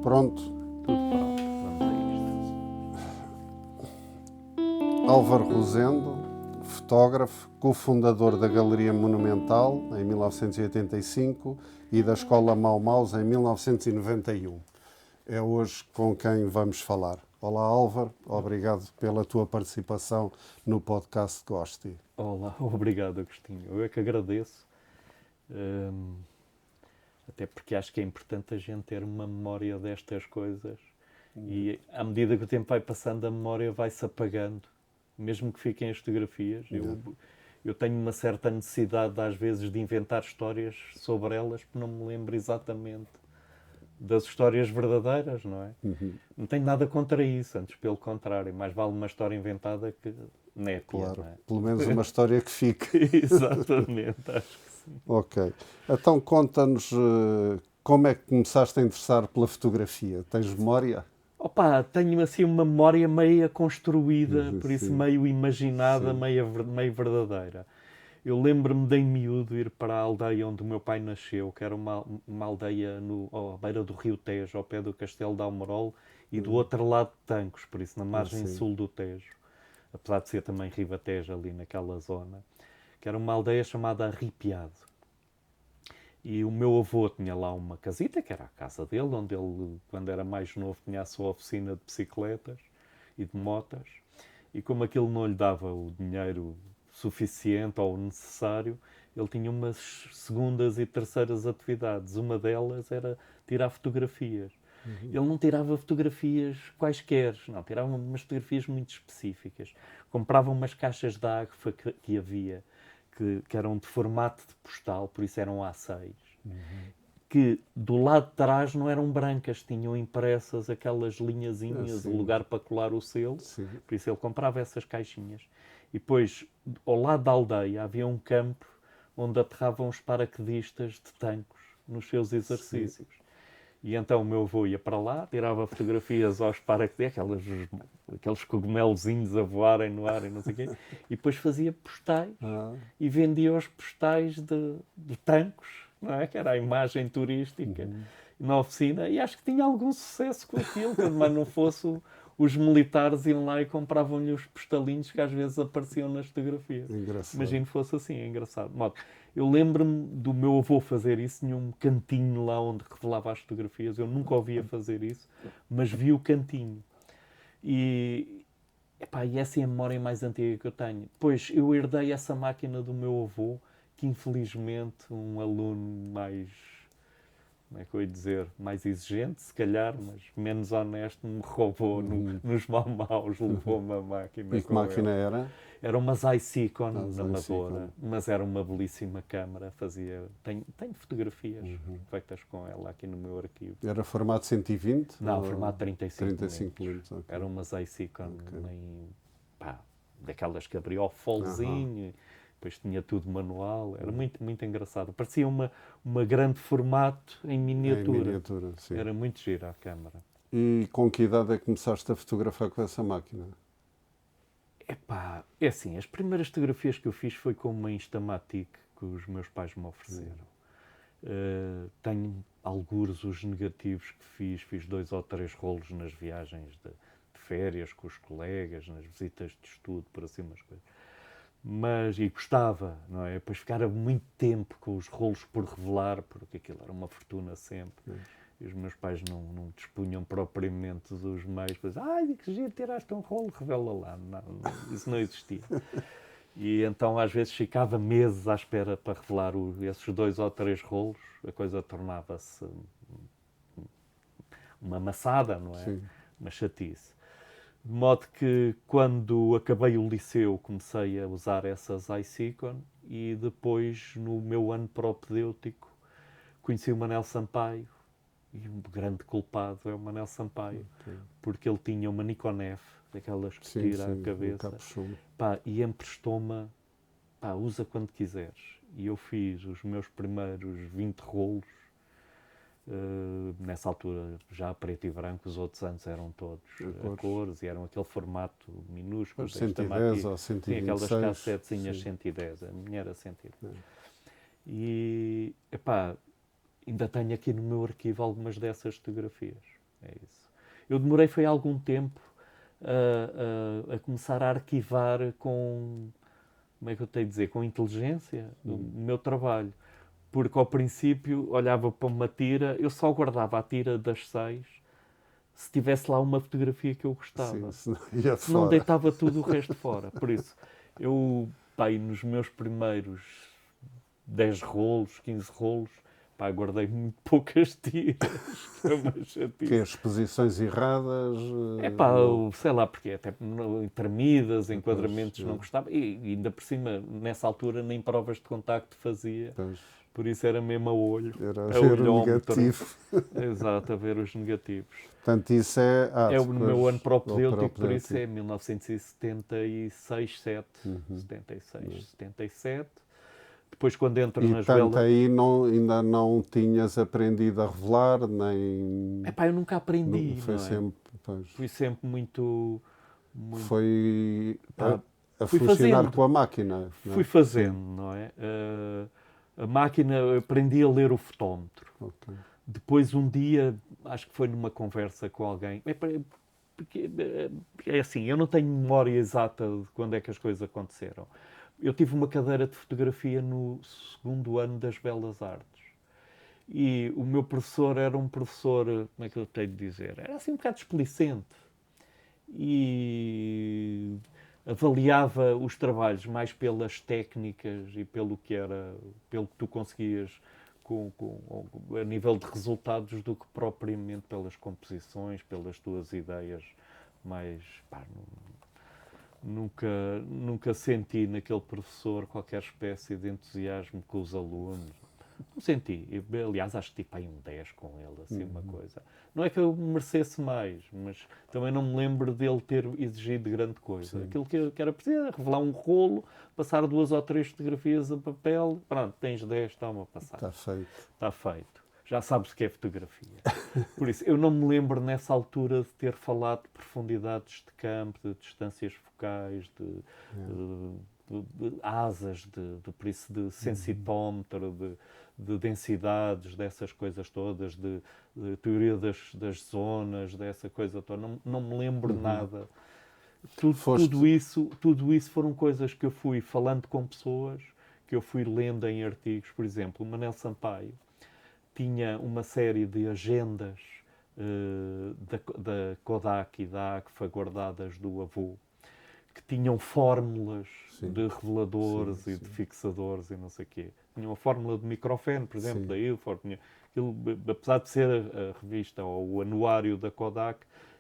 pronto? Tudo pronto, vamos a isto. Álvaro Rosendo, fotógrafo, cofundador da Galeria Monumental em 1985 e da Escola Mau-Maus em 1991. É hoje com quem vamos falar. Olá Álvaro, obrigado pela tua participação no podcast Gosti. Olá, obrigado Agostinho. Eu é que agradeço. Até porque acho que é importante a gente ter uma memória destas coisas e à medida que o tempo vai passando a memória vai-se apagando, mesmo que fiquem as fotografias. Eu tenho uma certa necessidade às vezes de inventar histórias sobre elas porque não me lembro exatamente das histórias verdadeiras, não é? Não tenho nada contra isso, antes pelo contrário, mais vale uma história inventada que nétia, Claro, não é? pelo menos uma história que fique. Exatamente, acho que sim. Ok, então conta-nos como é que começaste a interessar pela fotografia. Tens memória? Opa, tenho assim uma memória meio construída, por isso Sim. meio imaginada, Sim. meio verdadeira. Eu lembro-me de em miúdo ir para a aldeia onde o meu pai nasceu, que era uma aldeia à beira do Rio Tejo, ao pé do Castelo de Almorol, e do outro lado de Tancos, por isso na margem Sim. sul do Tejo, apesar de ser também Ribatejo ali naquela zona, que era uma aldeia chamada Arrepiado. E o meu avô tinha lá uma casita, que era a casa dele, onde ele, quando era mais novo, tinha a sua oficina de bicicletas e de motas. E como aquilo não lhe dava o dinheiro suficiente ou o necessário, ele tinha umas segundas e terceiras atividades. Uma delas era tirar fotografias. Ele não tirava fotografias quaisquer, não, tirava umas fotografias muito específicas. Comprava umas caixas de água que havia, que eram de formato de postal, por isso eram A6, que do lado de trás não eram brancas, tinham impressas aquelas linhazinhas, o lugar para colar o selo, por isso ele comprava essas caixinhas. E depois, ao lado da aldeia, havia um campo onde aterravam os paraquedistas de Tancos nos seus exercícios. E então o meu avô ia para lá, tirava fotografias aos paraquedistas, aqueles cogumelozinhos a voarem no ar e não sei o quê, e depois fazia postais e vendia os postais de Tancos, não é? Que era a imagem turística na oficina, e acho que tinha algum sucesso com aquilo, quando mais não fosse os militares iam lá e compravam-lhe os postalinhos que às vezes apareciam nas fotografias. Engraçado. Imagino que fosse assim, é engraçado. Eu lembro-me do meu avô fazer isso, tinha um cantinho lá onde revelava as fotografias. Eu nunca ouvia fazer isso, mas vi o cantinho. E essa é a memória mais antiga que eu tenho. Depois, eu herdei essa máquina do meu avô, que infelizmente um aluno mais, como é que eu ia dizer, mais exigente, se calhar, mas menos honesto, me roubou nos maus, levou-me a máquina. E que máquina ele. era? Era uma Zycicon Zycicon. amadora, mas era uma belíssima câmara. Tenho fotografias feitas com ela aqui no meu arquivo. Era formato 120? Não, formato 35 mm. Okay. Era uma Zycicon, daquelas que abria o folzinho, depois tinha tudo manual. Era muito, muito engraçado. Parecia uma grande formato em miniatura. Em miniatura, sim. Era muito gira a câmara. E com que idade é que começaste a fotografar com essa máquina? É assim, as primeiras fotografias que eu fiz foi com uma Instamatic que os meus pais me ofereceram. Tenho algures os negativos que fiz 2 ou 3 rolos nas viagens de férias com os colegas, nas visitas de estudo, por assim umas coisas. E gostava, não é? Depois ficava muito tempo com os rolos por revelar, porque aquilo era uma fortuna sempre. E os meus pais não dispunham propriamente dos meios para dizer, ai, que giro, tiraste um rolo, revela lá. Não, isso não existia. E então às vezes ficava meses à espera para revelar esses 2 ou 3 rolos, a coisa tornava-se uma maçada, não é? Sim. Uma chatice. De modo que quando acabei o liceu comecei a usar essas Zycicon e depois no meu ano propedêutico conheci o Manel Sampaio. E um grande culpado é o Manel Sampaio, porque ele tinha uma Nikon F, daquelas que tira a cabeça, e emprestou-me, usa quando quiseres. E eu fiz os meus primeiros 20 rolos, nessa altura já a preto e branco, os outros anos eram todos a cores, e eram aquele formato minúsculo. 110 ou 126. Sim, aquelas cassetezinhas 110, a minha era 110. E, ainda tenho aqui no meu arquivo algumas dessas fotografias. É isso. Eu demorei, foi algum tempo, a começar a arquivar com, como é que eu tenho a dizer, com inteligência o meu trabalho. Porque ao princípio olhava para uma tira, eu só guardava a tira das 6 se tivesse lá uma fotografia que eu Sim, gostava. senão ia Se não, fora. deitava tudo o resto fora. Por isso, eu, pá, aí nos meus primeiros 10 rolos, 15 rolos, pá, guardei muito poucas tiras. Que é uma Que chatice. as exposições erradas. É pá, Não. sei lá, porque até tremidas, Pois, enquadramentos não gostava. E ainda por cima, nessa altura, nem provas de contacto fazia. pois, Por isso era mesmo a olho, era a ver o olhómetro. negativo. Exato, a ver os negativos. Portanto, isso é. É o meu ano propedêutico, por isso propedêutico. é 1976, 7, 76, 77. Depois, quando entro E nas tanto velas... aí ainda não tinhas aprendido a revelar, nem. Epá, eu nunca aprendi, Foi não é? sempre. Pois, Fui sempre muito... foi pá, a fui funcionar fazendo. com a máquina. Não Fui é? fazendo, Sim. não é? A máquina, eu aprendi a ler o fotómetro. Ok. Depois, um dia, acho que foi numa conversa com alguém... Porque, é assim, eu não tenho memória exata de quando é que as coisas aconteceram. Eu tive uma cadeira de fotografia no segundo ano das Belas Artes. E o meu professor era um professor, como é que eu tenho de dizer? Era assim um bocado displicente. E avaliava os trabalhos mais pelas técnicas e pelo que era, pelo que tu conseguias a nível de resultados do que propriamente pelas composições, pelas tuas ideias mais... Pá, nunca senti naquele professor qualquer espécie de entusiasmo com os alunos. Não senti. Eu, aliás, acho que tipo aí um 10 com ele, assim, uma coisa. Não é que eu merecesse mais, mas também não me lembro dele ter exigido grande coisa. Sim. Aquilo que era preciso era revelar um rolo, passar 2 ou 3 fotografias a papel, pronto, tens 10, toma, passar. Está feito. Está feito. Já sabes o que é fotografia. Por isso, eu não me lembro nessa altura de ter falado de profundidades de campo, de distâncias focais, de asas, por isso, de sensitómetro, de densidades, dessas coisas todas, de teoria das zonas, dessa coisa toda. Não me lembro nada. Tudo isso foram coisas que eu fui falando com pessoas, que eu fui lendo em artigos. Por exemplo, o Manel Sampaio tinha uma série de agendas da Kodak e da Agfa guardadas do avô, que tinham fórmulas de reveladores e de fixadores e não sei o quê. Tinha uma fórmula de microfone, por exemplo, da Ilford. Apesar de ser a revista ou o anuário da Kodak,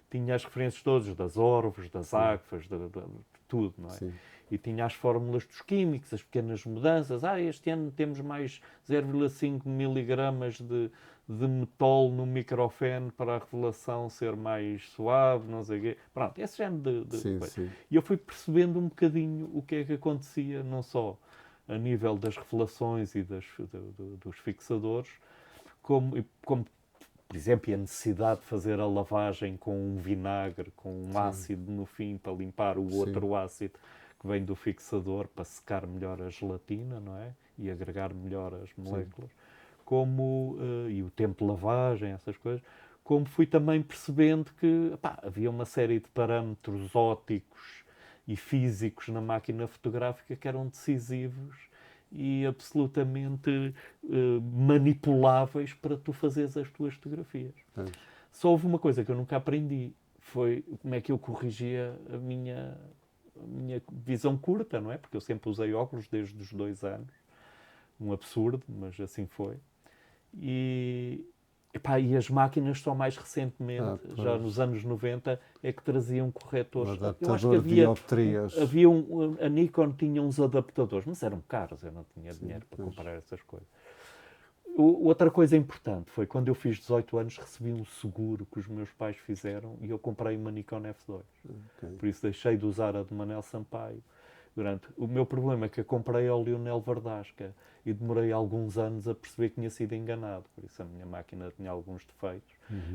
tinha as referências todas, das Orvos, das Agfas, de tudo, não é? Sim. E tinha as fórmulas dos químicos, as pequenas mudanças. Este ano temos mais 0,5 miligramas de metol no microfone para a revelação ser mais suave, não sei o quê. Pronto, esse género de Sim, coisa. sim. E eu fui percebendo um bocadinho o que é que acontecia, não só a nível das revelações e dos fixadores, como, por exemplo, a necessidade de fazer a lavagem com um vinagre, com um ácido no fim para limpar o outro ácido que vem do fixador para secar melhor a gelatina, não é? E agregar melhor as moléculas. E o tempo de lavagem, essas coisas. Como fui também percebendo que havia uma série de parâmetros ópticos e físicos na máquina fotográfica que eram decisivos e absolutamente manipuláveis para tu fazeres as tuas fotografias. Só houve uma coisa que eu nunca aprendi, foi como é que eu corrigia a minha visão curta, não é? Porque eu sempre usei óculos desde os 2 anos. Um absurdo, mas assim foi. E as máquinas só mais recentemente, já nos anos 90, é que traziam corretores. Eu acho que a Nikon tinha uns adaptadores, mas eram caros, eu não tinha dinheiro para comprar essas coisas. Outra coisa importante foi quando eu fiz 18 anos, recebi um seguro que os meus pais fizeram e eu comprei uma Nikon F2. Por isso deixei de usar a de Manel Sampaio. O meu problema é que eu comprei ao Lionel Verdasca e demorei alguns anos a perceber que tinha sido enganado. Por isso a minha máquina tinha alguns defeitos.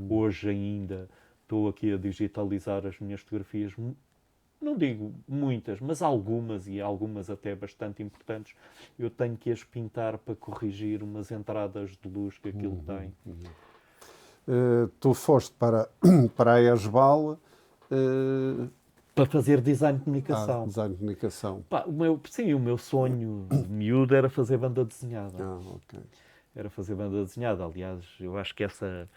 Hoje ainda estou aqui a digitalizar as minhas fotografias, não digo muitas, mas algumas, e algumas até bastante importantes, eu tenho que as pintar para corrigir umas entradas de luz que aquilo tem. Tu foste para a ESBAL, Para fazer design de comunicação. design de comunicação. Pá, o meu sonho de miúdo era fazer banda desenhada. Ok. Era fazer banda desenhada. Aliás, eu acho que essa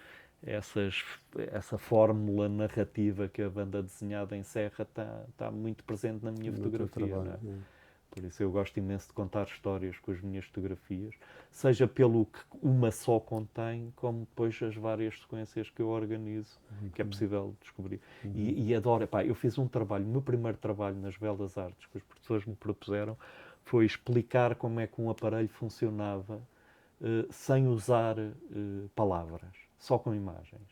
fórmula narrativa que a banda desenhada encerra está muito presente na minha No teu fotografia. trabalho, Não é? Por isso eu gosto imenso de contar histórias com as minhas fotografias, seja pelo que uma só contém, como depois as várias sequências que eu organizo, que é possível descobrir. E adoro, eu fiz um trabalho, o meu primeiro trabalho nas Belas Artes, que os professores me propuseram, foi explicar como é que um aparelho funcionava sem usar palavras, só com imagens.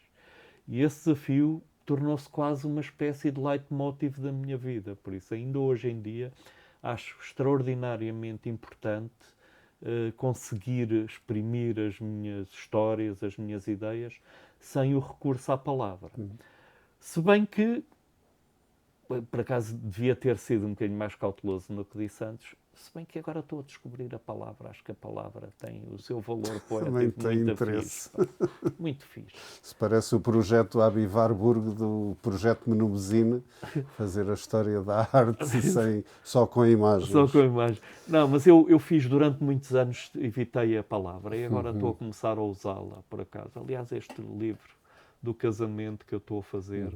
E esse desafio tornou-se quase uma espécie de leitmotiv da minha vida. Por isso, ainda hoje em dia, acho extraordinariamente importante conseguir exprimir as minhas histórias, as minhas ideias, sem o recurso à palavra. Se bem que, por acaso, devia ter sido um bocadinho mais cauteloso no que disse antes, se bem que agora estou a descobrir a palavra, acho que a palavra tem o seu valor Também poético tem muito interesse. fixe. Muito fixe. Se parece o projeto Abi Warburg do projeto Menubesine, fazer a história da arte só com imagens. Só com a imagem. Não, mas eu fiz durante muitos anos, evitei a palavra e agora estou a começar a usá-la, por acaso. Aliás, este livro do casamento que eu estou a fazer,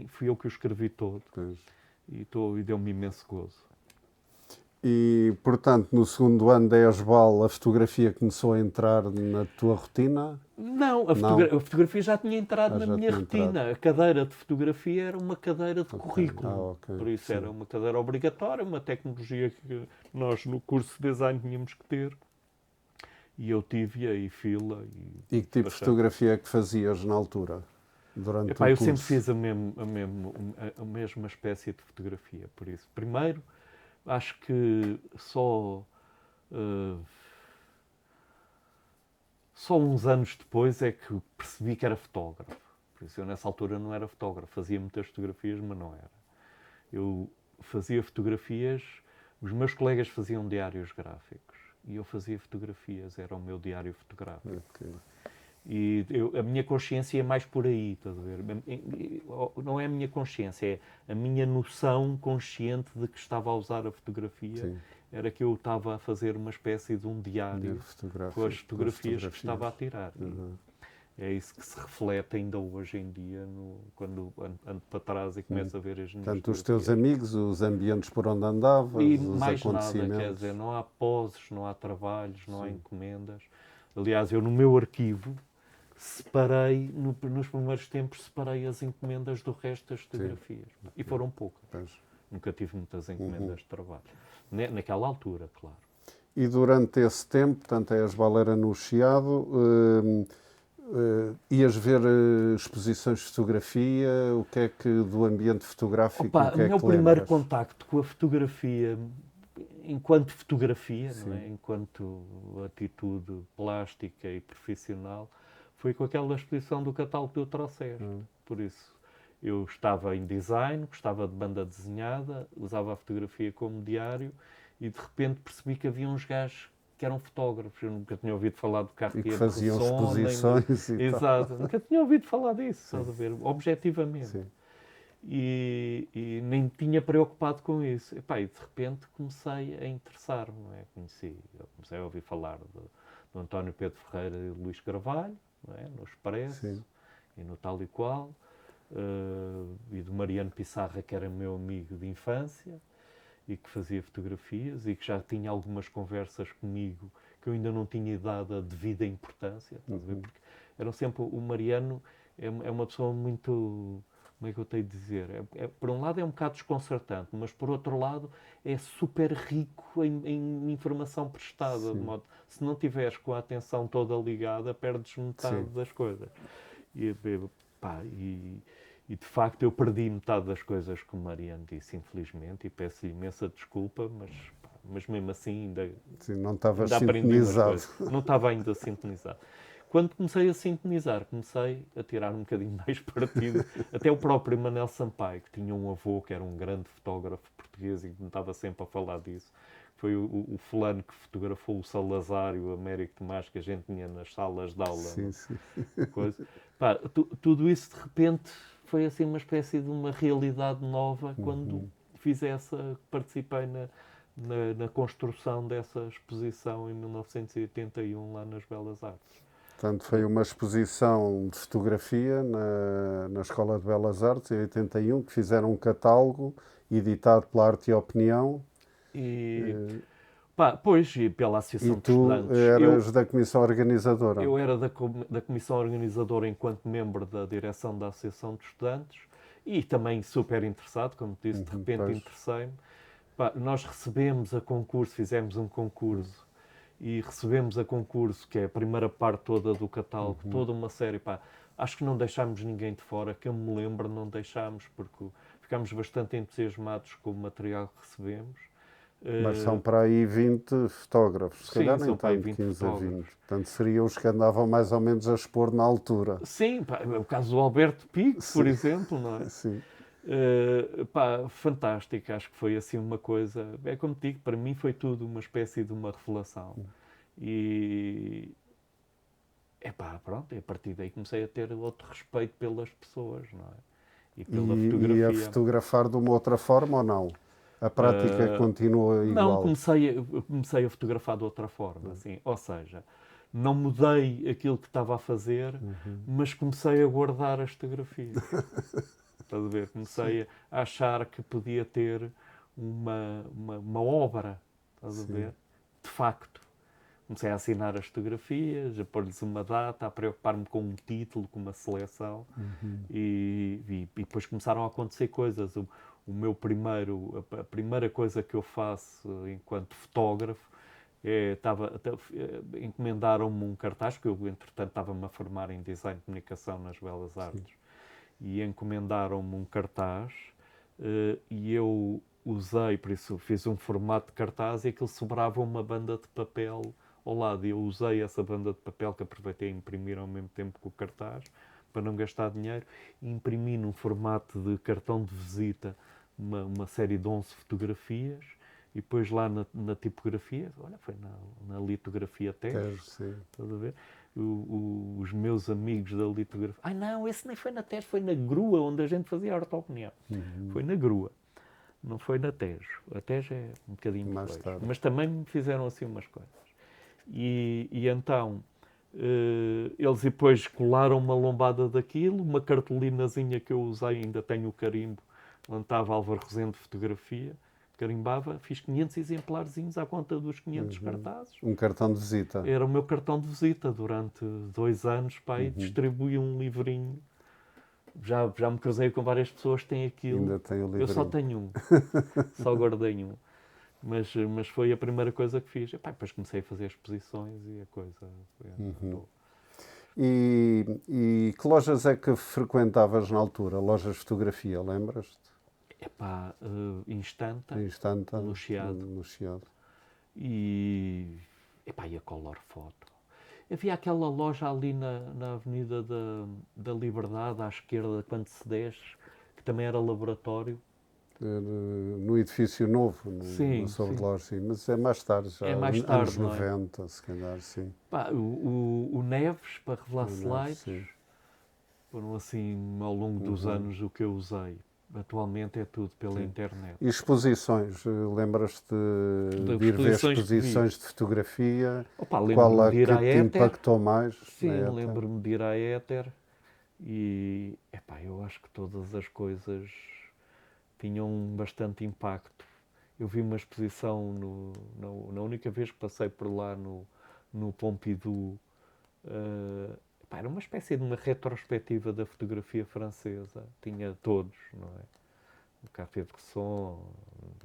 fui eu que o escrevi todo. Pois. E deu-me imenso gozo. E, portanto, no segundo ano da ESBAL, a fotografia começou a entrar na tua rotina? Não, a fotografia já tinha entrado na minha rotina. A cadeira de fotografia era uma cadeira de currículo. Por isso era uma cadeira obrigatória, uma tecnologia que nós no curso de design tínhamos que ter. E eu tive-a e fila. E que tipo de fotografia é que fazias na altura? Durante o curso? Eu sempre fiz a mesma espécie de fotografia. Por isso, primeiro, acho que só uns anos depois é que percebi que era fotógrafo. Por isso eu nessa altura não era fotógrafo. Fazia muitas fotografias, mas não era. Eu fazia fotografias, os meus colegas faziam diários gráficos e eu fazia fotografias, era o meu diário fotográfico. Okay. E a minha consciência é mais por aí, estás a ver? Não é a minha consciência, é a minha noção consciente de que estava a usar a fotografia. Sim. Era que eu estava a fazer uma espécie de um diário com as fotografias que estava a tirar. É isso que se reflete ainda hoje em dia, quando ando para trás e começo a ver as minhas Portanto, os teus amigos, os ambientes por onde andavas, e os mais acontecimentos. Nada, quer dizer, não há poses, não há trabalhos, não há encomendas. Aliás, eu no meu arquivo separei, nos primeiros tempos, separei as encomendas do resto das fotografias. E foram poucas. Pois. Nunca tive muitas encomendas de trabalho. Naquela altura, claro. E durante esse tempo, portanto, a ESBAL era no Chiado, ias ver exposições de fotografia, o que é que do ambiente fotográfico, o que é que meu primeiro contacto com a fotografia, enquanto fotografia, não é? Enquanto atitude plástica e profissional, foi com aquela exposição do catálogo que tu trouxeste. Por isso, eu estava em design, gostava de banda desenhada, usava a fotografia como diário e de repente percebi que havia uns gajos que eram fotógrafos. Eu nunca tinha ouvido falar do Cartier e que faziam exposições e exato, nunca tinha ouvido falar disso, estás a ver, objetivamente. Sim. E nem me tinha preocupado com isso. E de repente comecei a interessar-me, não é? Comecei a ouvir falar do António Pedro Ferreira e do Luís Carvalho, não é? No Expresso. Sim. E no Tal e Qual, e do Mariano Pissarra, que era meu amigo de infância e que fazia fotografias e que já tinha algumas conversas comigo que eu ainda não tinha dado a devida importância, estás a ver? Porque eram sempre, o Mariano é uma pessoa muito, como é que eu tenho de dizer? Por um lado é um bocado desconcertante, mas por outro lado é super rico em informação prestada, de modo, se não tiveres com a atenção toda ligada, perdes metade das coisas. E de facto eu perdi metade das coisas que o Mariano disse, infelizmente, e peço-lhe imensa desculpa, mas mesmo assim ainda não estavas sintonizado. Não estava ainda sintonizado. Quando comecei a sintonizar, comecei a tirar um bocadinho mais partido. Até o próprio Manel Sampaio, que tinha um avô que era um grande fotógrafo português e que me estava sempre a falar disso, foi o fulano que fotografou o Salazar e o Américo Tomás que a gente tinha nas salas de aula. Sim, sim. Coisa. Pá, tudo isso de repente foi assim uma espécie de uma realidade nova quando participei na construção dessa exposição em 1981 lá nas Belas Artes. Portanto, foi uma exposição de fotografia na Escola de Belas Artes, em 81, que fizeram um catálogo editado pela Arte e Opinião. E, pois, e pela E Associação de tu Estudantes. eras da comissão organizadora. Eu era da comissão organizadora enquanto membro da direção da Associação de Estudantes e também super interessado, como disse, de repente interessei-me. Nós recebemos a concurso, fizemos um concurso e recebemos a concurso, que é a primeira parte toda do catálogo, toda uma série. Acho que não deixámos ninguém de fora, que eu me lembro, não deixámos, porque ficámos bastante entusiasmados com o material que recebemos. Mas são para aí 20 fotógrafos, se calhar nem são para aí tanto, 20 15 a 20. fotógrafos. Portanto, seriam os que andavam mais ou menos a expor na altura. Sim, o caso do Alberto Pico, por exemplo, não é? Sim. Fantástico, acho que foi assim uma coisa, é como te digo, para mim foi tudo uma espécie de uma revelação. E pronto, a partir daí comecei a ter outro respeito pelas pessoas, não é? E pela fotografia. E a fotografar de uma outra forma ou não? A prática continua igual? Não, comecei a fotografar de outra forma, assim, ou seja, não mudei aquilo que estava a fazer, mas comecei a guardar as fotografias. Estás a ver? Comecei a achar que podia ter uma obra, estás a ver? De facto. Comecei a assinar as fotografias, a pôr-lhes uma data, a preocupar-me com um título, com uma seleção. E depois começaram a acontecer coisas. A primeira coisa que eu faço enquanto fotógrafo encomendaram-me um cartaz, porque eu, entretanto, estava-me a formar em Design de Comunicação nas Belas Artes. E encomendaram-me um cartaz e eu usei, por isso fiz um formato de cartaz e aquilo sobrava uma banda de papel ao lado. E eu usei essa banda de papel, que aproveitei a imprimir ao mesmo tempo com o cartaz, para não gastar dinheiro, e imprimi num formato de cartão de visita uma série de 11 fotografias, e depois lá na tipografia, olha, foi na litografia Tejo, estás a ver? Os meus amigos da litografia, não, esse nem foi na Tejo, foi na Grua, onde a gente fazia a ortopenia. Foi na Grua, não foi na Tejo. A Tejo é um bocadinho mais tarde. Mas também me fizeram assim umas coisas. E então, eles depois colaram uma lombada daquilo, uma cartolinazinha que eu usei, ainda tenho o carimbo, onde estava Álvaro Rosendo de fotografia, carimbava, fiz 500 exemplarzinhos à conta dos 500 cartazes. Um cartão de visita. Era o meu cartão de visita durante 2 anos, e distribuí um livrinho. Já me cruzei com várias pessoas que têm aquilo. Ainda tem o livrinho. Eu só tenho um, só guardei um. Mas foi a primeira coisa que fiz. Depois comecei a fazer exposições e a coisa foi E que lojas é que frequentavas na altura? Lojas de fotografia, lembras-te? Instanta, no Chiado. E a Color Photo. Havia aquela loja ali na Avenida da Liberdade, à esquerda, quando se desce, que também era laboratório. No edifício novo, no Sobreloja, sim. Mas é mais tarde, já anos 90, se calhar, sim. O Neves, para revelar slides, foram assim, ao longo dos anos, o que eu usei. Atualmente é tudo pela internet. E exposições? Lembras-te de ir ver exposições de fotografia? Qual é que te impactou mais? Sim, lembro-me de ir à Éter e eu acho que todas as coisas tinham bastante impacto. Eu vi uma exposição na única vez que passei por lá no Pompidou. Era uma espécie de uma retrospectiva da fotografia francesa. Tinha todos, não é? O Cartier-Bresson,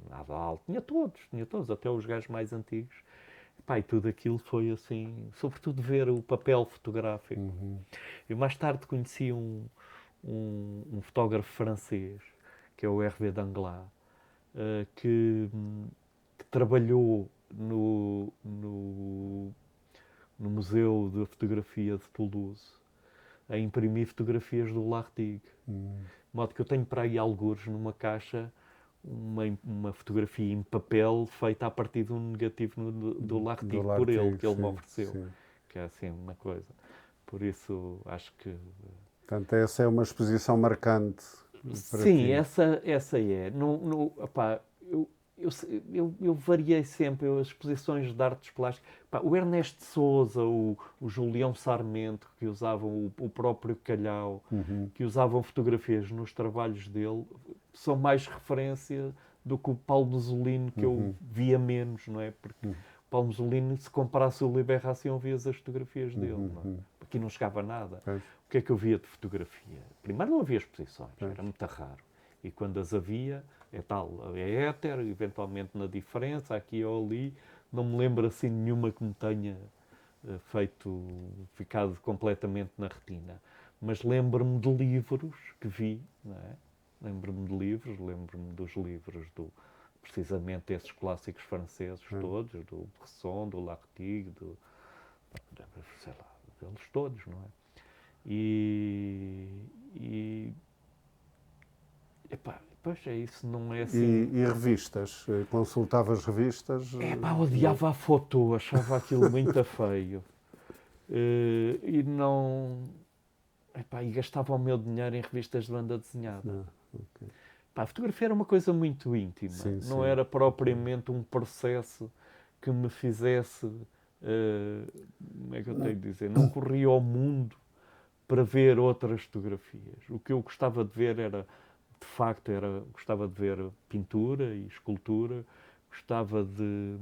Nadal, tinha todos, até os gajos mais antigos. E tudo aquilo foi assim, sobretudo ver o papel fotográfico. Eu mais tarde conheci um fotógrafo francês, que é o Hervé Danglars, que trabalhou no Museu de Fotografia de Toulouse, a imprimir fotografias do Lartigue. De modo que eu tenho para aí algures numa caixa uma fotografia em papel feita a partir de um negativo do Lartigue por ele, que ele me ofereceu. Sim. Que é assim uma coisa. Por isso, acho que... Portanto, essa é uma exposição marcante para Sim, ti. essa é. Opá, eu variei sempre as exposições de artes plásticas. Opá, o Ernesto de Souza, o Julião Sarmento, que usavam o próprio Calhau, que usavam fotografias nos trabalhos dele, são mais referência do que o Paulo Musolino, que eu via menos, não é? Porque o Paulo Musolino, se comparasse o Liberação, vias as fotografias dele, não é? Aqui não chegava nada. Pois. O que é que eu via de fotografia? Primeiro não havia exposições, era muito raro. E quando as havia, é tal, é éter, eventualmente na diferença, aqui ou ali. Não me lembro assim nenhuma que me tenha ficado completamente na retina. Mas lembro-me de livros que vi, não é? Lembro-me dos livros precisamente esses clássicos franceses todos, do Bresson, do Lartigue, sei lá, deles todos, não é? Epá, pois é, isso não é assim... E revistas? Consultavas revistas? Odiava a foto, achava aquilo muito feio. E não... e gastava o meu dinheiro em revistas de banda desenhada. Okay. A fotografia era uma coisa muito íntima. Sim, não sim. era propriamente um processo que me fizesse... como é que eu tenho de dizer? Não corria ao mundo para ver outras fotografias. O que eu gostava de ver gostava de ver pintura e escultura, gostava de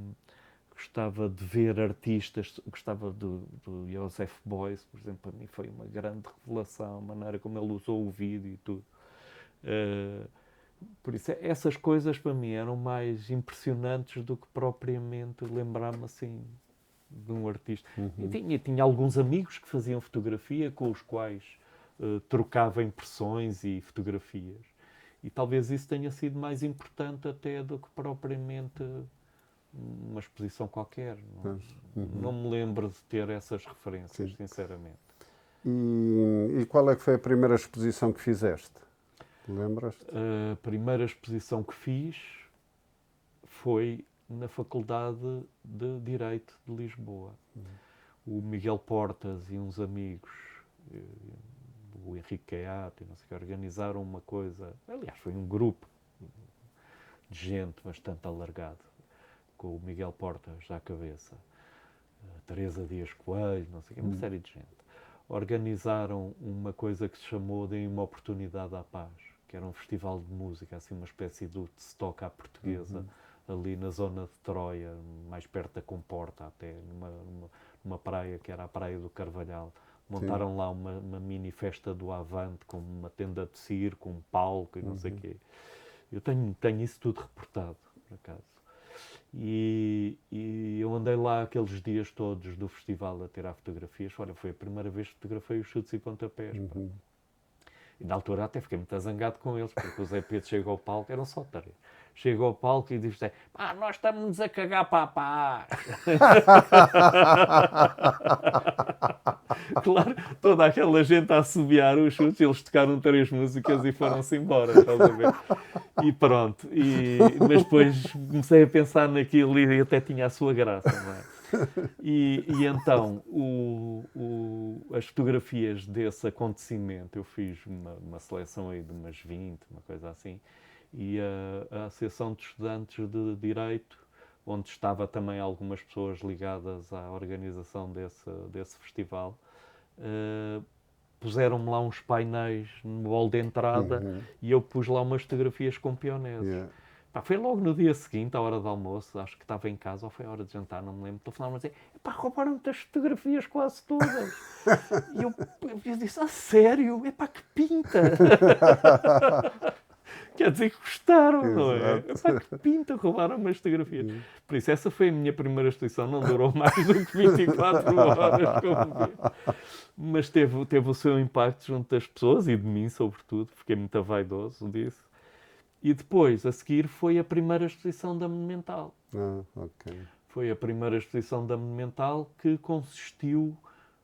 ver artistas, gostava do Joseph Beuys, por exemplo, para mim foi uma grande revelação, a maneira como ele usou o vídeo e tudo. Por isso, essas coisas para mim eram mais impressionantes do que propriamente lembrar-me assim de um artista. E tinha alguns amigos que faziam fotografia, com os quais trocava impressões e fotografias. E talvez isso tenha sido mais importante até do que propriamente uma exposição qualquer. Não me lembro de ter essas referências, sinceramente. E qual é que foi a primeira exposição que fizeste? Lembras-te? A primeira exposição que fiz foi na Faculdade de Direito de Lisboa. O Miguel Portas e uns amigos, o Henrique Caiate, não sei o que, organizaram uma coisa. Aliás, foi um grupo de gente bastante alargado, com o Miguel Portas à cabeça, a Teresa Dias Coelho, não sei o que, uma série de gente. Organizaram uma coisa que se chamou de Uma Oportunidade à Paz, que era um festival de música, assim uma espécie de Woodstock à portuguesa, ali na zona de Troia, mais perto da Comporta, até numa praia que era a Praia do Carvalhal. Montaram lá uma mini festa do Avante, com uma tenda de circo, um palco e não sei o quê. Eu tenho isso tudo reportado, por acaso. E eu andei lá aqueles dias todos do festival a tirar fotografias. Olha, foi a primeira vez que fotografei os chutes e pontapés. E na altura até fiquei muito zangado com eles, porque o Zé Pedro chega ao palco, eram só 3. Chega ao palco e diz: nós estamos a cagar para a paz. Claro, toda aquela gente a assobiar os chutes, eles tocaram 3 músicas e foram-se embora, estás a ver? E pronto. Mas depois comecei a pensar naquilo e até tinha a sua graça, não é? E então, as fotografias desse acontecimento, eu fiz uma seleção aí de umas 20, uma coisa assim, e a Associação de Estudantes de Direito, onde estava também algumas pessoas ligadas à organização desse festival, puseram-me lá uns painéis no hall de entrada e eu pus lá umas fotografias com pioneses. Foi logo no dia seguinte, à hora do almoço, acho que estava em casa, ou foi à hora de jantar, não me lembro. Estou a falar, mas roubaram-te as fotografias quase todas. E eu disse: a sério? Que pinta! Quer dizer que gostaram, não é? Que pinta, roubaram umas fotografias. Por isso, essa foi a minha primeira exposição, não durou mais do que 24 horas, como vi. Mas teve o seu impacto junto das pessoas e de mim, sobretudo. Fiquei muito vaidoso disso. E depois, a seguir, foi a primeira exposição da Monumental. Foi a primeira exposição da Monumental que consistiu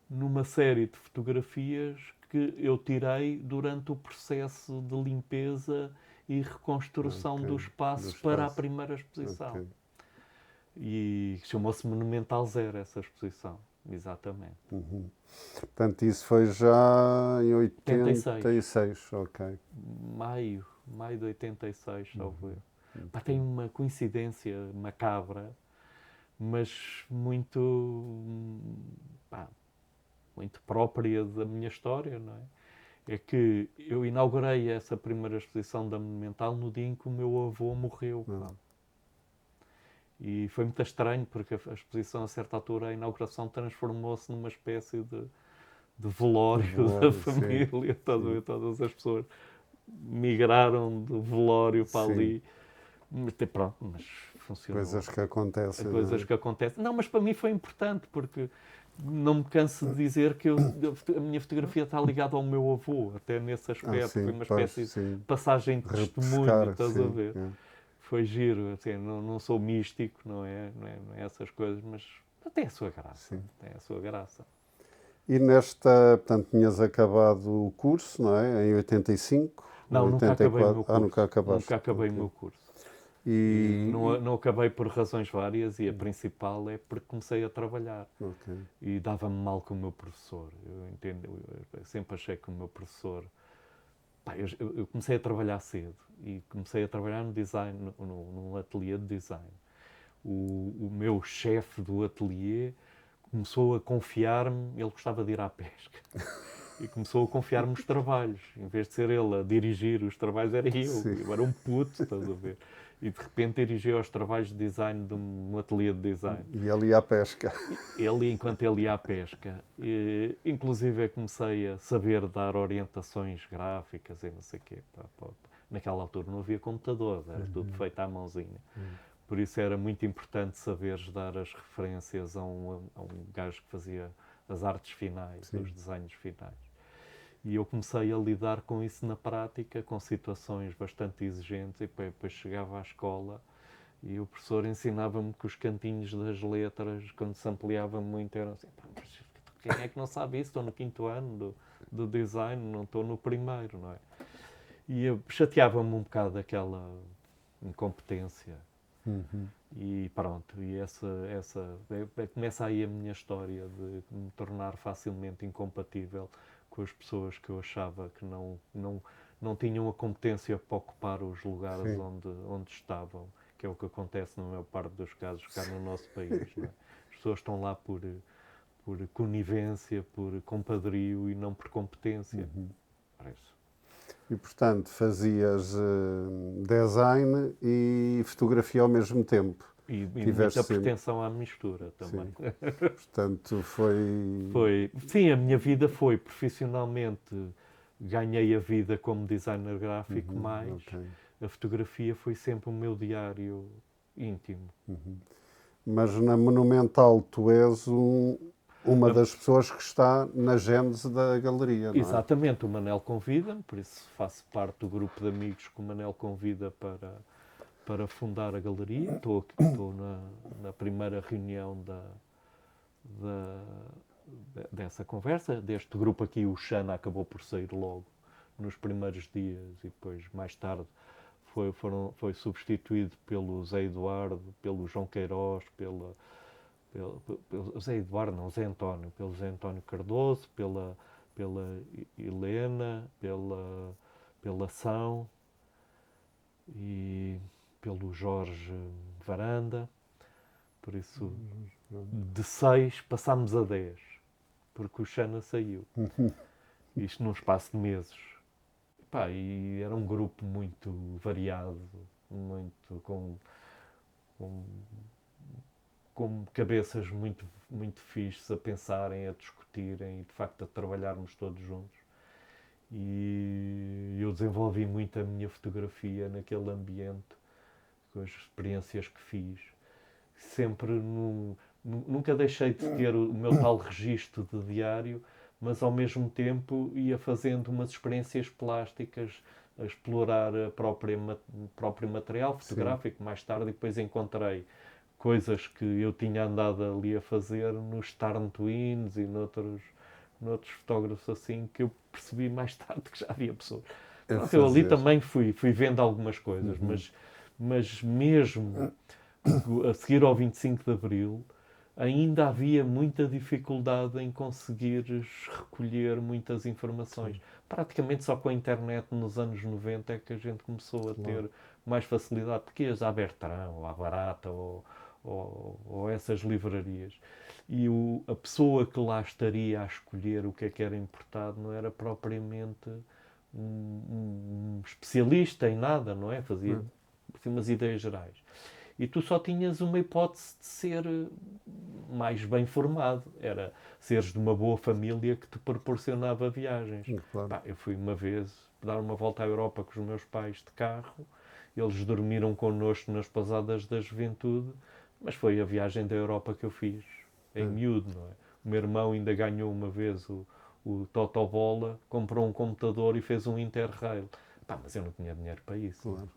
numa série de fotografias que eu tirei durante o processo de limpeza e reconstrução Ok, do espaço para a primeira exposição. Ok. E chamou-se Monumental Zero essa exposição, exatamente. Portanto, isso foi já em 86. 86, ok. Maio de 86, salvo eu. Pá, tem uma coincidência macabra, mas pá, muito própria da minha história, não é? É que eu inaugurei essa primeira exposição da Monumental no dia em que o meu avô morreu. Pá. E foi muito estranho, porque a exposição, a certa altura, a inauguração transformou-se numa espécie de velório da família. Todas as pessoas migraram do velório para ali. Mas, pronto, mas funcionou. Coisas que acontecem. Coisas que acontecem. Não, mas para mim foi importante, porque não me canso de dizer que a minha fotografia está ligada ao meu avô, até nesse aspecto. Foi uma espécie de passagem de testemunho, estás a ver? Foi giro, assim, não sou místico, não é essas coisas, mas tem a sua graça. Tem a sua graça. E nesta, portanto, tinhas acabado o curso, não é? Em 85? Não, 84. nunca acabei o meu curso. Nunca acabaste. Nunca acabei o meu curso. E não acabei por razões várias e a principal é porque comecei a trabalhar. E dava-me mal com o meu professor. Eu sempre achei que o meu professor... Pá, eu comecei a trabalhar cedo e comecei a trabalhar no design, num ateliê de design. O meu chefe do ateliê começou a confiar-me, ele gostava de ir à pesca, e começou a confiar-me os trabalhos. Em vez de ser ele a dirigir os trabalhos, era eu era um puto, estás a ver? E de repente dirigia os trabalhos de design de um ateliê de design. E ele ia à pesca. Enquanto ele ia à pesca. Inclusive comecei a saber dar orientações gráficas e não sei o quê. Naquela altura não havia computador, era tudo feito à mãozinha. Por isso era muito importante saberes dar as referências a um gajo que fazia as artes finais, os desenhos finais. E eu comecei a lidar com isso na prática, com situações bastante exigentes, e depois chegava à escola e o professor ensinava-me que os cantinhos das letras, quando se ampliava muito, eram assim, quem é que não sabe isso? Estou no 5º ano do design, não estou no primeiro, não é? E chateava-me um bocado aquela incompetência. E pronto, e começa aí a minha história de me tornar facilmente incompatível com as pessoas que eu achava que não tinham a competência para ocupar os lugares onde estavam, que é o que acontece na maior parte dos casos cá no nosso país. Não é? As pessoas estão lá por conivência, por compadrio e não por competência. Parece. E, portanto, fazias design e fotografia ao mesmo tempo. E muita pretensão à mistura também. Portanto, foi... Sim, a minha vida foi, profissionalmente, ganhei a vida como designer gráfico, mas a fotografia foi sempre o meu diário íntimo. Mas na Monumental tu és uma das pessoas que está na gênese da galeria, não é? Exatamente, o Manel convida-me, por isso faço parte do grupo de amigos que o Manel convida para fundar a galeria. Estou na primeira reunião dessa conversa. Deste grupo aqui, o Xana acabou por sair logo nos primeiros dias e depois, mais tarde, foi substituído pelo Zé Eduardo, pelo João Queiroz, pelo Zé Eduardo, não, Zé António, pelo Zé António Cardoso, pela Helena, pela São e pelo Jorge Varanda. Por isso, de 6 passámos a 10, porque o Xana saiu. Isto num espaço de meses. E era um grupo muito variado, muito com cabeças muito, muito fixes a pensarem, a discutirem e, de facto, a trabalharmos todos juntos. E eu desenvolvi muito a minha fotografia naquele ambiente, com as experiências que fiz. Sempre nunca deixei de ter o meu tal registro de diário, mas ao mesmo tempo ia fazendo umas experiências plásticas, a explorar o próprio material fotográfico. Mais tarde, depois encontrei coisas que eu tinha andado ali a fazer nos Starn Twins e noutros fotógrafos assim, que eu percebi mais tarde que já havia pessoas Pronto, eu ali também fui vendo algumas coisas, mas mesmo a seguir ao 25 de Abril, ainda havia muita dificuldade em conseguires recolher muitas informações. Sim. Praticamente só com a internet nos anos 90 é que a gente começou a ter mais facilidade, porque ias à Bertrand, ou à Barata, ou essas livrarias. E a pessoa que lá estaria a escolher o que era importado não era propriamente um especialista em nada, não é? Fazia umas ideias gerais. E tu só tinhas uma hipótese de ser mais bem formado. Era seres de uma boa família que te proporcionava viagens. Claro. Pá, eu fui uma vez dar uma volta à Europa com os meus pais de carro. Eles dormiram connosco nas pousadas da juventude. Mas foi a viagem da Europa que eu fiz, em miúdo, não é? O meu irmão ainda ganhou uma vez o Totobola, comprou um computador e fez um Interrail. Pá, mas eu não tinha dinheiro para isso. Claro.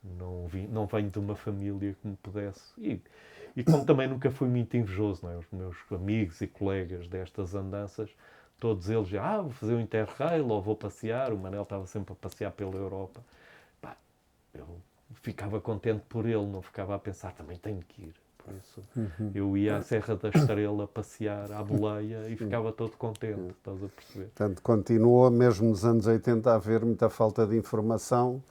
Não venho de uma família que me pudesse. E como também nunca fui muito invejoso, não é? Os meus amigos e colegas destas andanças, todos eles, vou fazer um Interrail ou vou passear. O Manel estava sempre a passear pela Europa. Pá, eu ficava contente por ele, não ficava a pensar, também tenho que ir. Por isso, eu ia à Serra da Estrela passear à boleia e ficava todo contente, estás a perceber? Portanto, continua, mesmo nos anos 80, a haver muita falta de informação.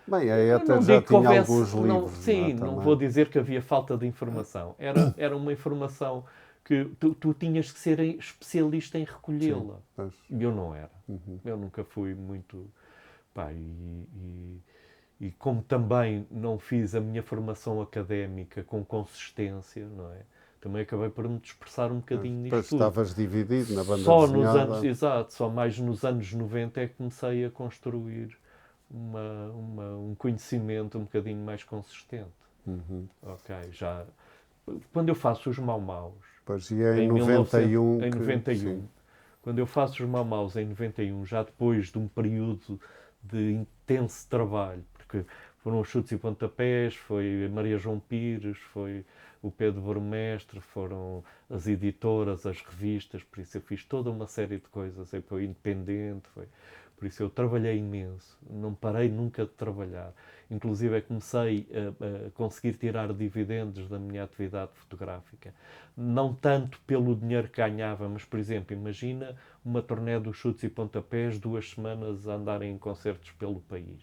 Bem, a ETA já tinha alguns livros. Sim, não vou dizer que havia falta de informação. Era uma informação que tu tinhas que ser especialista em recolhê-la. E eu não era. Eu nunca fui muito... Pá, e como também não fiz a minha formação académica com consistência, não é? Também acabei por me dispersar um bocadinho nisto tudo. Estavas dividido na banda desenhada. Exato, só mais nos anos 90 é que comecei a construir um conhecimento um bocadinho mais consistente. Ok, já... Quando eu faço os Mau-Maus... Pois, e em 91... Em 91. Quando eu faço os Mau-Maus em 91, já depois de um período de intenso trabalho, porque foram os chutes e pontapés, foi a Maria João Pires, foi o Pedro Burmestre, foram as editoras, as revistas, por isso eu fiz toda uma série de coisas, foi independente, por isso eu trabalhei imenso, não parei nunca de trabalhar. Inclusive comecei a conseguir tirar dividendos da minha atividade fotográfica. Não tanto pelo dinheiro que ganhava, mas, por exemplo, imagina uma turnê dos chutes e pontapés, 2 semanas a andarem em concertos pelo país.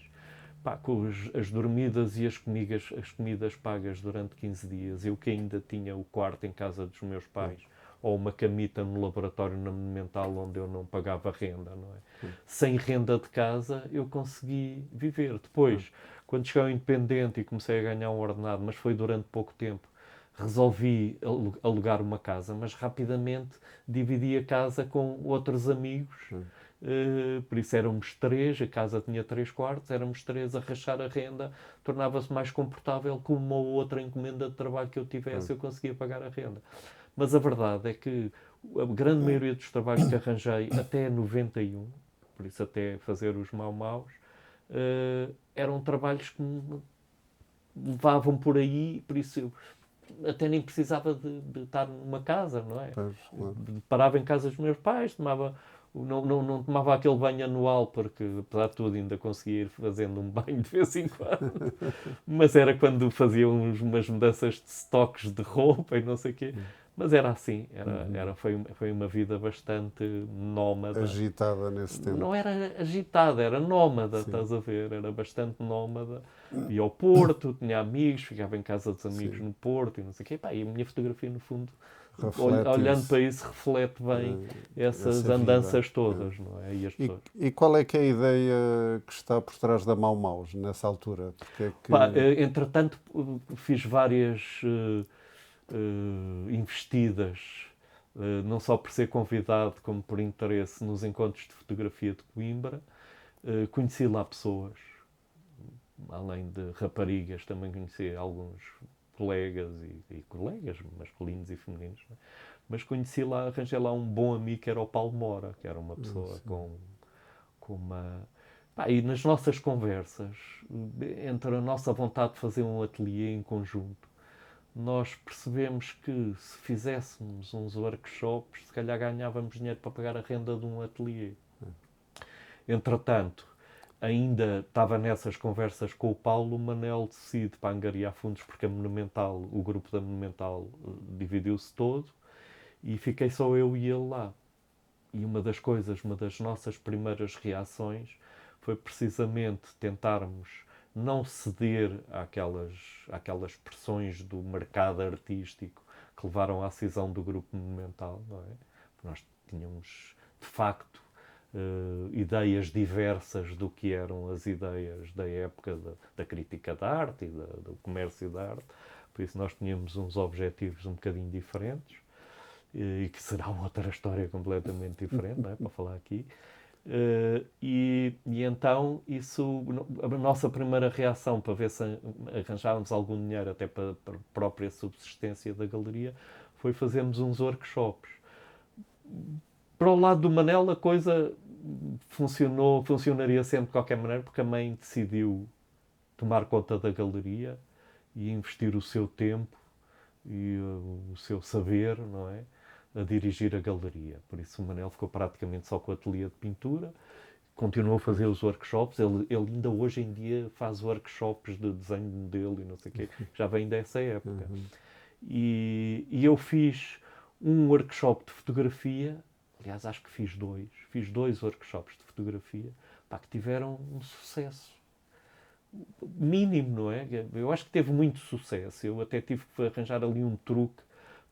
Pá, com as dormidas e as comidas pagas durante 15 dias. Eu que ainda tinha o quarto em casa dos meus pais, ou uma camita no laboratório na Monumental onde eu não pagava renda, não é? Sem renda de casa eu consegui viver. Depois, quando cheguei ao independente e comecei a ganhar um ordenado, mas foi durante pouco tempo, resolvi alugar uma casa, mas rapidamente dividi a casa com outros amigos. Por isso éramos 3, a casa tinha 3 quartos, éramos 3 a rachar a renda, tornava-se mais confortável que uma ou outra encomenda de trabalho que eu tivesse, eu conseguia pagar a renda. Mas a verdade é que a grande maioria dos trabalhos que arranjei até 91, por isso até fazer os Mau-Maus, eram trabalhos que me levavam por aí, por isso eu até nem precisava de estar numa casa, não é? Parava em casa dos meus pais, não tomava aquele banho anual, porque apesar de tudo ainda conseguia ir fazendo um banho de vez em quando, mas era quando fazia umas mudanças de estoques de roupa e não sei o quê. Mas era assim, foi uma vida bastante nómada. Agitada nesse tempo. Não era agitada, era nómada, estás a ver? Era bastante nómada. Ia ao Porto, tinha amigos, ficava em casa dos amigos no Porto e não sei o quê. Pá, e a minha fotografia, no fundo, olhando para isso, reflete bem essas andanças todas, não é? E as pessoas. E qual é que é a ideia que está por trás da Mau-Maus nessa altura? Porque é que... Pá, entretanto, fiz várias... investidas, não só por ser convidado como por interesse nos encontros de fotografia de Coimbra. Conheci lá pessoas, além de raparigas, também conheci alguns colegas e colegas masculinos e femininos, né? Mas conheci lá, arranjei lá um bom amigo que era o Paulo Mora, que era uma pessoa com uma... Pá, e nas nossas conversas, entre a nossa vontade de fazer um ateliê em conjunto, nós percebemos que se fizéssemos uns workshops, se calhar ganhávamos dinheiro para pagar a renda de um ateliê. Entretanto, ainda estava nessas conversas com o Paulo, o Manel decide para angariar fundos, porque a Monumental, o grupo da Monumental dividiu-se todo, e fiquei só eu e ele lá. E uma das nossas primeiras reações foi precisamente tentarmos não ceder àquelas pressões do mercado artístico que levaram à cisão do grupo Monumental, não é? Nós tínhamos, de facto, ideias diversas do que eram as ideias da época da crítica da arte e do comércio da arte. Por isso nós tínhamos uns objetivos um bocadinho diferentes, e que será outra história completamente diferente, não é? Para falar aqui. E então a nossa primeira reação para ver se arranjávamos algum dinheiro até para a própria subsistência da galeria foi fazermos uns workshops. Para o lado do Manel a coisa funcionaria sempre de qualquer maneira, porque a mãe decidiu tomar conta da galeria e investir o seu tempo e o seu saber, não é, a dirigir a galeria. Por isso o Manel ficou praticamente só com o ateliê de pintura, continuou a fazer os workshops, ele ainda hoje em dia faz workshops de desenho de modelo e não sei o quê, já vem dessa época. E eu fiz um workshop de fotografia, aliás acho que fiz dois workshops de fotografia, pá, que tiveram um sucesso mínimo, não é? Eu acho que teve muito sucesso, eu até tive que arranjar ali um truque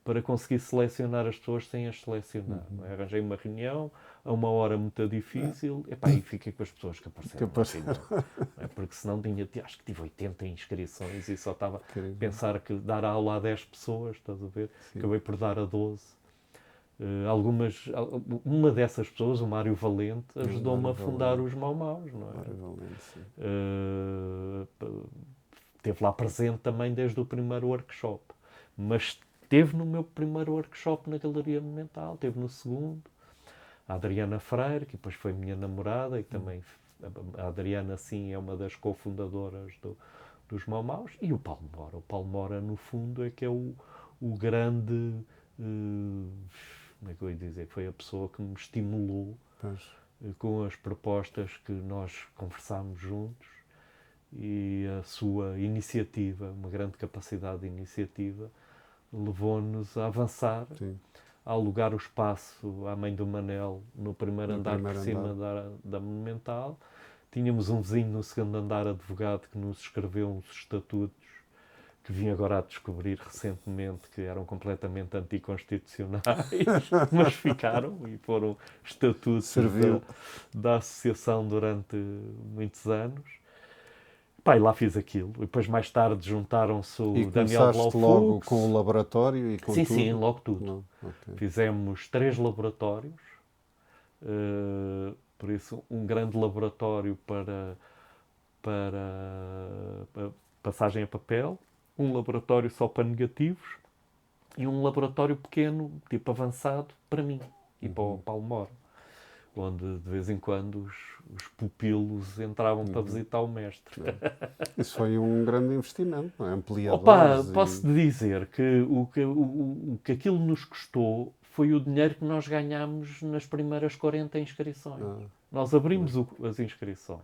para conseguir selecionar as pessoas sem as selecionar. Não é? Arranjei uma reunião a uma hora muito difícil, e fiquei com as pessoas que apareceram. Não é? Porque senão acho que tive 80 inscrições e só estava a pensar que dar aula a 10 pessoas, estás a ver? Sim. Acabei por dar a 12. Uma dessas pessoas, o Mário Valente, ajudou-me a fundar os Mau Maus, não é? Mário Valente, sim. Esteve lá presente também desde o primeiro workshop, mas esteve no meu primeiro workshop na Galeria Monumental, esteve no segundo. A Adriana Freire, que depois foi minha namorada, e também a Adriana, sim, é uma das cofundadoras dos Mau Maus, e o Paulo Mora. O Paulo Mora, no fundo, é que é o grande... como é que eu ia dizer? Foi a pessoa que me estimulou com as propostas que nós conversámos juntos, e a sua iniciativa, uma grande capacidade de iniciativa, levou-nos a avançar, sim, a alugar o espaço à mãe do Manel no primeiro andar por cima da Monumental. Tínhamos um vizinho no segundo andar, advogado, que nos escreveu uns estatutos que vim agora a descobrir recentemente que eram completamente anticonstitucionais, mas ficaram e foram estatutos da associação durante muitos anos. Pá, e lá fiz aquilo. E depois, mais tarde, juntaram-se o Daniel Blau Fux. Logo com o laboratório e com sim, tudo? Sim, logo tudo. Não. Okay. Fizemos 3 laboratórios. Por isso, um grande laboratório para passagem a papel, um laboratório só para negativos e um laboratório pequeno, tipo avançado, para mim e para o Paulo Mora, onde de vez em quando os pupilos entravam para visitar o mestre. Isso foi um grande investimento, não é? Ampliadores. Posso dizer que o que aquilo nos custou foi o dinheiro que nós ganhámos nas primeiras 40 inscrições. Nós abrimos as inscrições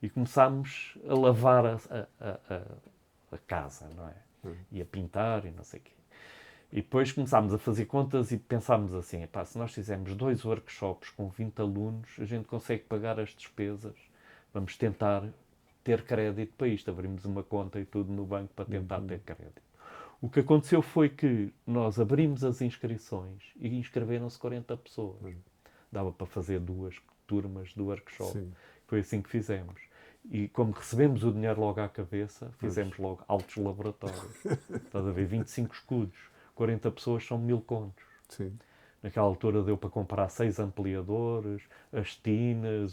e começámos a lavar a casa, não é? E a pintar e não sei o quê. E depois começámos a fazer contas e pensámos assim, se nós fizermos 2 workshops com 20 alunos, a gente consegue pagar as despesas. Vamos tentar ter crédito para isto. Abrimos uma conta e tudo no banco para tentar ter crédito. O que aconteceu foi que nós abrimos as inscrições e inscreveram-se 40 pessoas. Dava para fazer 2 turmas do workshop. Sim. Foi assim que fizemos. E como recebemos o dinheiro logo à cabeça, fizemos logo altos laboratórios. Estás a ver? 25 escudos. 40 pessoas são 1000 contos. Sim. Naquela altura deu para comprar 6 ampliadores, as tinas,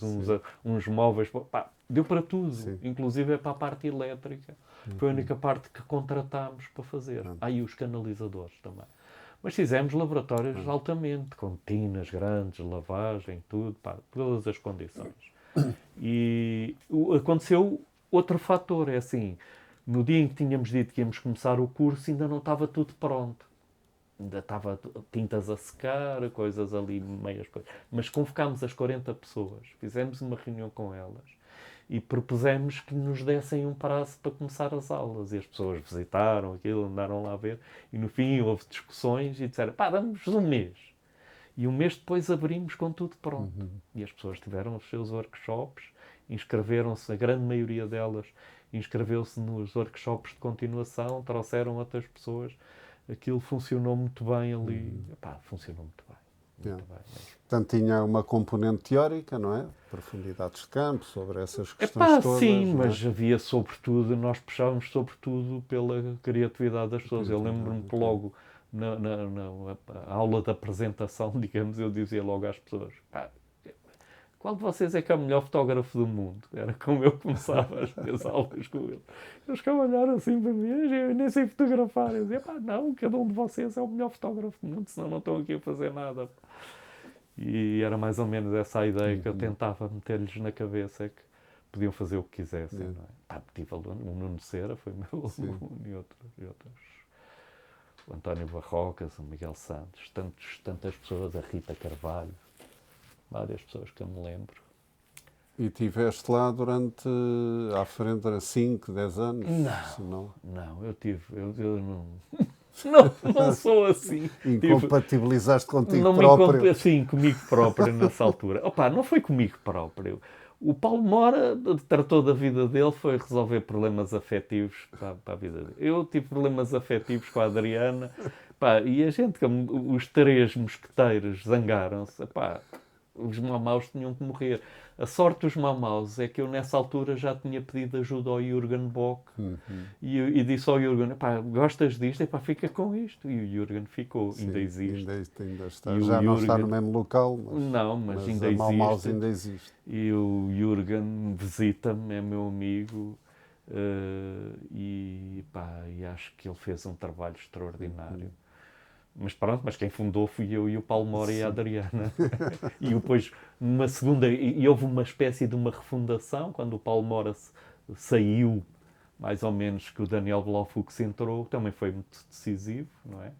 uns móveis. Pá, deu para tudo. Sim. Inclusive é para a parte elétrica. Foi a única parte que contratámos para fazer. E os canalizadores também. Mas fizemos laboratórios altamente, com tinas grandes, lavagem, tudo, pá, todas as condições. E aconteceu outro fator, é assim, no dia em que tínhamos dito que íamos começar o curso, ainda não estava tudo pronto. Ainda estava tintas a secar, coisas ali, meias coisas. Mas convocámos as 40 pessoas, fizemos uma reunião com elas e propusemos que nos dessem um prazo para começar as aulas. E as pessoas visitaram aquilo, andaram lá a ver, e no fim houve discussões e disseram, pá, damos um mês. E um mês depois abrimos com tudo pronto. E as pessoas tiveram os seus workshops, inscreveram-se, a grande maioria delas inscreveu-se nos workshops de continuação, trouxeram outras pessoas. Aquilo funcionou muito bem ali. Epá, funcionou muito bem. Muito bem mesmo. Portanto, tinha uma componente teórica, não é? Profundidades de campo, sobre essas questões Epá, todas. sim, não é? mas havia sobretudo, nós puxávamos sobretudo pela criatividade das pessoas. Eu lembro-me que logo na aula de apresentação, digamos, eu dizia logo às pessoas, pá, qual de vocês é que é o melhor fotógrafo do mundo? Era como eu começava as minhas aulas com ele. Eles ficavam a olhar assim para mim, eu nem sei fotografar. Eu dizia, pá, não, cada um de vocês é o melhor fotógrafo do mundo, senão não estão aqui a fazer nada. E era mais ou menos essa a ideia que eu tentava meter-lhes na cabeça, é que podiam fazer o que quisessem. Não é? Pá, tive aluno, o Nuno Cera foi meu aluno e outros. O António Barrocas, o Miguel Santos, tantas pessoas, a Rita Carvalho, várias pessoas que eu me lembro. E estiveste lá durante, à frente, 5, 10 anos? Não, eu não sou assim. Incompatibilizaste contigo Não próprio? Sim, comigo próprio nessa altura. Opa, não foi comigo próprio. O Paulo Mora tratou da vida dele, foi resolver problemas afetivos para a vida dele. Eu tive problemas afetivos com a Adriana, pá, e a gente, como os três mosqueteiros, zangaram-se. Pá, os Maumaus tinham que morrer. A sorte dos Maumaus é que eu, nessa altura, já tinha pedido ajuda ao Jürgen Bock e disse ao Jürgen, pá, gostas disto? Epá, fica com isto. E o Jürgen ficou, Sim, ainda existe. Ainda está. E Já o não está Jürgen- no mesmo local, mas ainda a Mau existe. ainda existe. E o Jürgen visita-me, é meu amigo, e acho que ele fez um trabalho extraordinário. Mas pronto, mas quem fundou fui eu e o Paulo Mora e a Adriana. E depois, numa segunda, e houve uma espécie de uma refundação, quando o Paulo Mora saiu, mais ou menos, que o Daniel Blofux entrou, também foi muito decisivo, não é?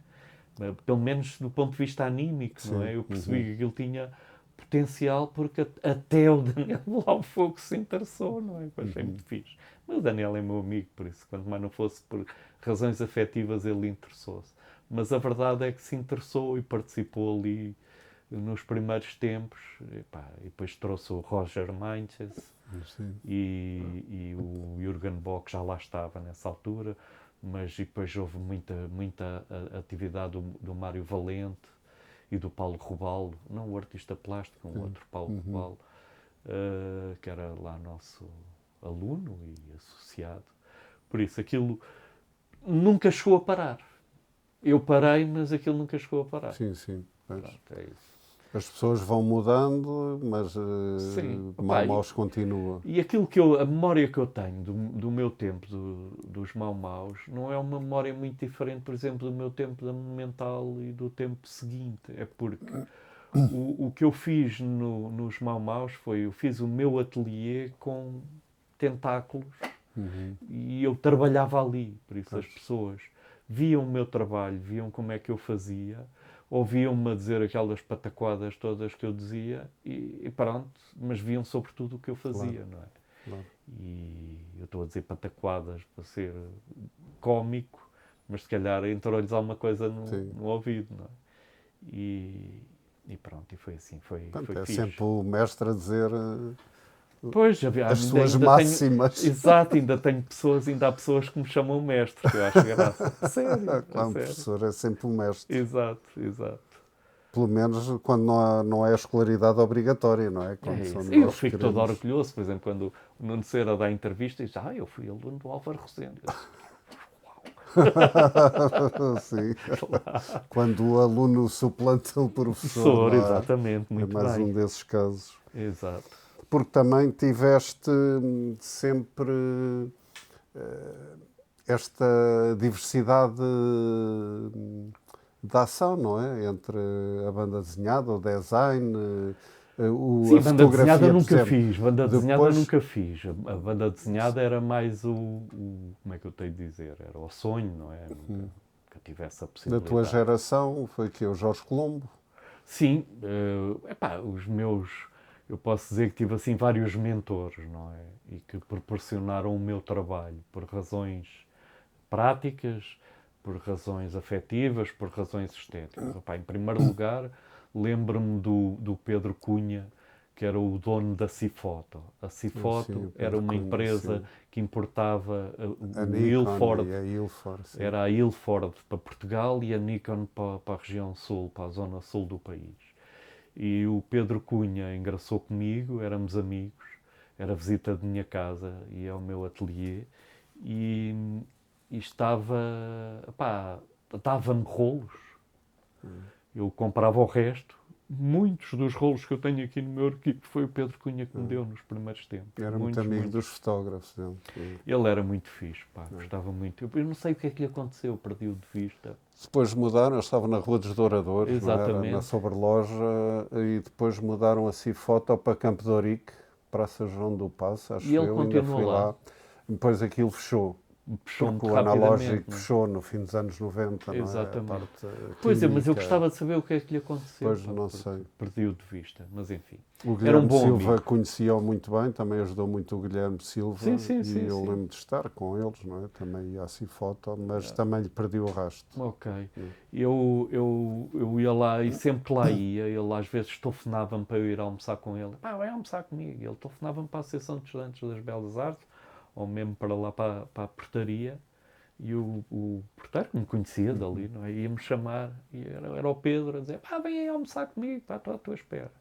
Pelo menos do ponto de vista anímico, não é? Eu percebi que aquilo tinha potencial porque até o Daniel Blofux se interessou, não é? Eu achei muito fixe. Mas o Daniel é meu amigo, por isso, quanto mais não fosse por razões afetivas, ele interessou-se. Mas a verdade é que se interessou e participou ali nos primeiros tempos. E depois trouxe o Roger Meintjes e o Jürgen Bock já lá estava nessa altura. Mas depois houve muita atividade do Mário Valente e do Paulo Rubalo, não o artista plástico, um outro Paulo Rubalo, que era lá nosso aluno e associado. Por isso, aquilo nunca chegou a parar. Eu parei, mas aquilo nunca chegou a parar. Sim, sim. Pronto, é isso. As pessoas vão mudando, mas Sim. Mau-Maus continua. E aquilo a memória que eu tenho do meu tempo, dos Mau-Maus, não é uma memória muito diferente, por exemplo, do meu tempo da Monumental e do tempo seguinte. É porque o que eu fiz nos Mau-Maus foi, eu fiz o meu ateliê com tentáculos e eu trabalhava ali. Por isso as pessoas viam o meu trabalho, viam como é que eu fazia, ouviam-me a dizer aquelas pataquadas todas que eu dizia e pronto, mas viam sobretudo o que eu fazia, não é? Claro. E eu estou a dizer pataquadas para ser cómico, mas se calhar entrou-lhes alguma coisa no ouvido, não é? E pronto, e foi assim, foi Portanto, é fixe. sempre o mestre a dizer Pois, as suas máximas. Exato, ainda há pessoas que me chamam mestre, que eu acho graça. Sério, Claro, o sério. professor é sempre o mestre. Exato. Pelo menos quando não é a escolaridade obrigatória, não é? Quando são Eu nós fico queremos... todo orgulhoso, por exemplo, quando o Nuno Cera dá entrevista e diz, eu fui aluno do Álvaro Rosendo. Sim. Quando o aluno suplanta o professor. Não é? Exatamente, muito é mais bem. um desses casos. Exato. Porque também tiveste sempre esta diversidade de ação, não é? Entre a banda desenhada, o design, Sim, a banda desenhada fotografia, nunca por exemplo. fiz. Banda desenhada Depois- nunca fiz. A banda desenhada era mais como é que eu tenho de dizer? Era o sonho, não é? Nunca tive essa Da possibilidade. tua geração foi que o Jorge Colombo. Sim, os meus eu posso dizer que tive assim vários mentores, não é? E que proporcionaram o meu trabalho por razões práticas, por razões afetivas, por razões estéticas. Opa, em primeiro lugar, lembro-me do Pedro Cunha, que era o dono da Cifoto. A Cifoto Sim, o era Pedro uma Cunha, empresa sim. que importava A o Nikon Ilford, e a Ilford, sim. era a Ilford para Portugal e a Nikon para a região sul, para a zona sul do país. E o Pedro Cunha engraçou comigo, éramos amigos, era visita de minha casa e ao meu ateliê e, e estava, pá, dava-me rolos. Eu comprava o resto. Muitos dos rolos que eu tenho aqui no meu arquivo foi o Pedro Cunha que me deu nos primeiros tempos. Era muito Muitos, amigo muitos. dos fotógrafos dele. Ele era muito fixe, pá, gostava muito. Eu não sei o que é que lhe aconteceu, perdi-o de vista. Depois mudaram, eu estava na Rua dos Douradores, não era? Na Exatamente. Sobreloja, e depois mudaram a Cifoto para Campo de Ourique, Praça João do Passo, acho E ele eu, ainda continuou fui lá. lá. Depois aquilo fechou, Puxou porque muito o rapidamente. analógico Não é? fechou no fim dos anos 90, não é? A Exatamente. parte Pois é, mas eu química. gostava de saber o que é que lhe aconteceu. Pois Pá, não porque sei. perdi-o de vista, mas enfim. O Era um Guilherme bom Silva amigo. conhecia-o muito bem, também ajudou muito o Guilherme Silva. Sim, sim, e sim, eu sim. lembro de estar com eles, não é? Também ia à Cifoto, mas também lhe perdi o rastro. Ok. Eu ia lá e sempre que lá ia, ele às vezes telefonava-me para eu ir almoçar com ele. Pá, vai almoçar comigo. Ele telefonava-me para a Associação de Estudantes das Belas Artes, ou mesmo para lá para a portaria. E o porteiro, que me conhecia dali, não é? Ia-me chamar, e era o Pedro a dizer: pá, vem aí almoçar comigo, pá, estou à tua espera.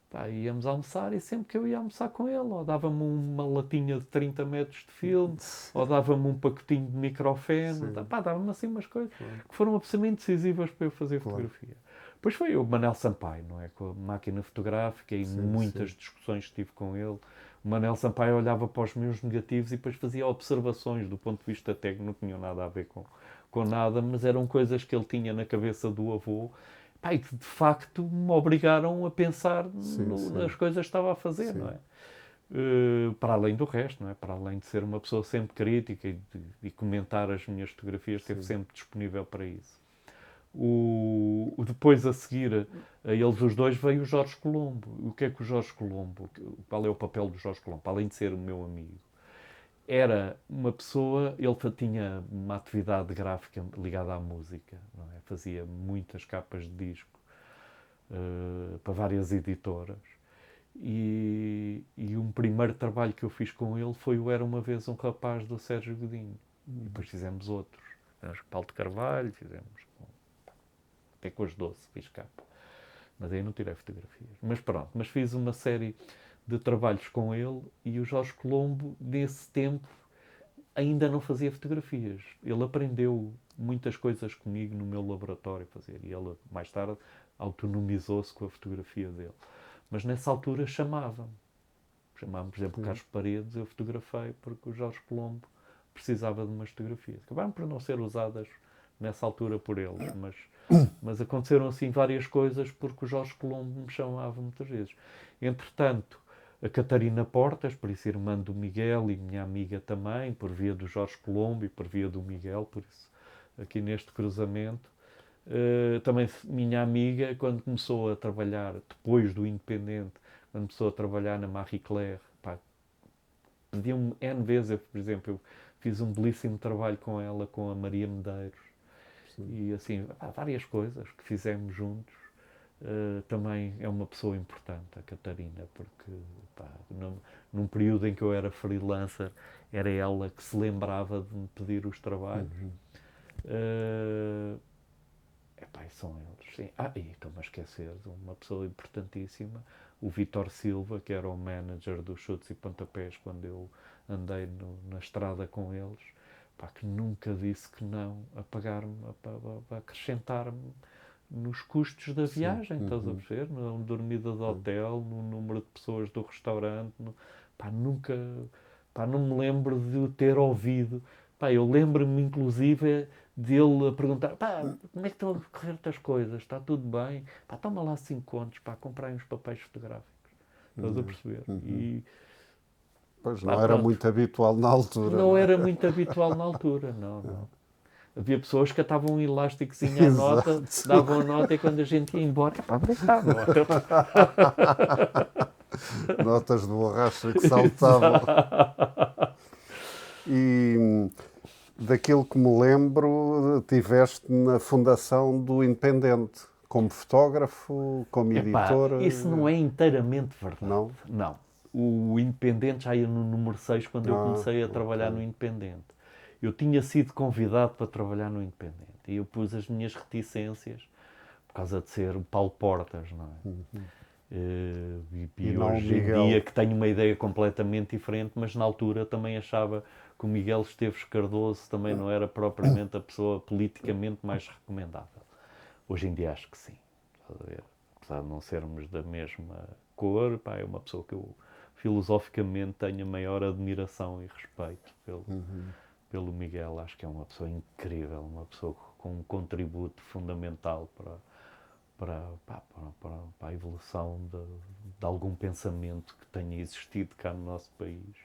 Pá, íamos almoçar e sempre que eu ia almoçar com ele, ou dava-me uma latinha de 30 metros de filme, ou dava-me um pacotinho de microfone, pá, dava-me assim umas coisas que foram absolutamente decisivas para eu fazer fotografia. Depois foi o Manel Sampaio, não é? Com a máquina fotográfica e muitas discussões que tive com ele. O Manel Sampaio olhava para os meus negativos e depois fazia observações do ponto de vista técnico, não tinham nada a ver com nada, mas eram coisas que ele tinha na cabeça do avô, pá, e que de facto me obrigaram a pensar nas coisas que estava a fazer, não é? Para além do resto, não é? Para além de ser uma pessoa sempre crítica e de comentar as minhas fotografias, esteve sempre disponível para isso. Depois a seguir a eles os dois veio o Jorge Colombo. O que é que o Jorge Colombo, qual é o papel do Jorge Colombo? Para além de ser o meu amigo, era uma pessoa, ele tinha uma atividade gráfica ligada à música, não é? Fazia muitas capas de disco para várias editoras. E um primeiro trabalho que eu fiz com ele foi o Era Uma Vez um Rapaz, do Sérgio Godinho. E depois fizemos outros. Fizemos com Paulo de Carvalho, fizemos até com as Doce, fiz capa. Mas aí não tirei fotografias. Mas pronto, mas fiz uma série de trabalhos com ele e o Jorge Colombo, nesse tempo, ainda não fazia fotografias. Ele aprendeu muitas coisas comigo no meu laboratório a fazer. E ele, mais tarde, autonomizou-se com a fotografia dele. Mas nessa altura chamava-me. Chamava-me, por exemplo, Carlos Paredes, eu fotografei porque o Jorge Colombo precisava de umas fotografias. Acabaram por não ser usadas nessa altura por eles, mas aconteceram assim várias coisas porque o Jorge Colombo me chamava muitas vezes. Entretanto, a Catarina Portas, por isso irmã do Miguel e minha amiga também, por via do Jorge Colombo e por via do Miguel, por isso aqui neste cruzamento, também minha amiga, quando começou a trabalhar, depois do Independente, quando começou a trabalhar na Marie Claire, pediu-me N vezes, por exemplo, eu fiz um belíssimo trabalho com ela, com a Maria Medeiros, e assim, há várias coisas que fizemos juntos. Também é uma pessoa importante, a Catarina, porque num período em que eu era freelancer, era ela que se lembrava de me pedir os trabalhos. São eles, sim. E estou-me a esquecer de uma pessoa importantíssima, o Vítor Silva, que era o manager dos chutes e pontapés quando eu andei na estrada com eles, que nunca disse que não a pagar-me, a acrescentar-me nos custos da viagem, estás a perceber? Na dormida do hotel, no número de pessoas do restaurante, nunca, não me lembro de o ter ouvido. Eu lembro-me, inclusive, dele a perguntar: como é que estão a correr as coisas? Está tudo bem? Toma lá 5 contos, comprei uns papéis fotográficos. Estás a perceber? Pois, não era muito habitual na altura. Não era muito habitual na altura, não. Havia pessoas que atavam um elásticozinho à nota, davam a nota e quando a gente ia embora, obrigado. Notas de borracha que saltavam. E daquilo que me lembro, tiveste na fundação do Independente, como fotógrafo, como Epá, editor. isso não é inteiramente verdade. Não? Não. O Independente já ia no número 6 quando eu comecei a trabalhar ok. no Independente. Eu tinha sido convidado para trabalhar no Independente e eu pus as minhas reticências por causa de ser o Paulo Portas, não é? E E não o hoje em Miguel. dia que tenho uma ideia completamente diferente, mas na altura também achava que o Miguel Esteves Cardoso também não era propriamente a pessoa politicamente mais recomendável. Hoje em dia acho que sim. Estás a ver? Apesar de não sermos da mesma cor, pá, é uma pessoa que eu filosoficamente tenho a maior admiração e respeito pelo Miguel. Acho que é uma pessoa incrível, uma pessoa com um contributo fundamental para a evolução de algum pensamento que tenha existido cá no nosso país.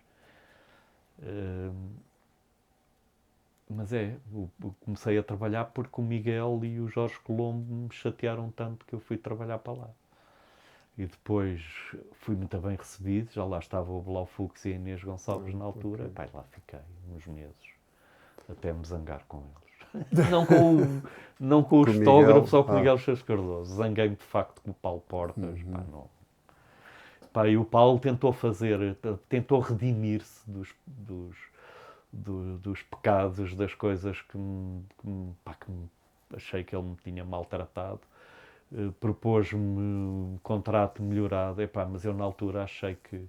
Mas comecei a trabalhar porque o Miguel e o Jorge Colombo me chatearam tanto que eu fui trabalhar para lá. E depois fui muito bem recebido, já lá estava o Blau Fux e a Inês Gonçalves na altura, ok. pai, lá fiquei uns meses, até me zangar com eles. Não com Com os o Miguel. fotógrafos ou com o Miguel Esteves Cardoso, zanguei-me de facto com o Paulo Portas, pá, não. Pá, e o Paulo tentou redimir-se dos pecados, das coisas que achei que ele me tinha maltratado. Propôs-me um contrato melhorado, mas eu na altura achei que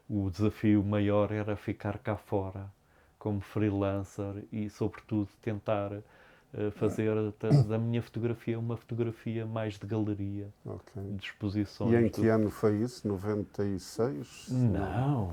o desafio maior era ficar cá fora como freelancer e sobretudo tentar fazer da minha fotografia uma fotografia mais de galeria, Ok. de exposições. E em que ano foi isso? 96? Não,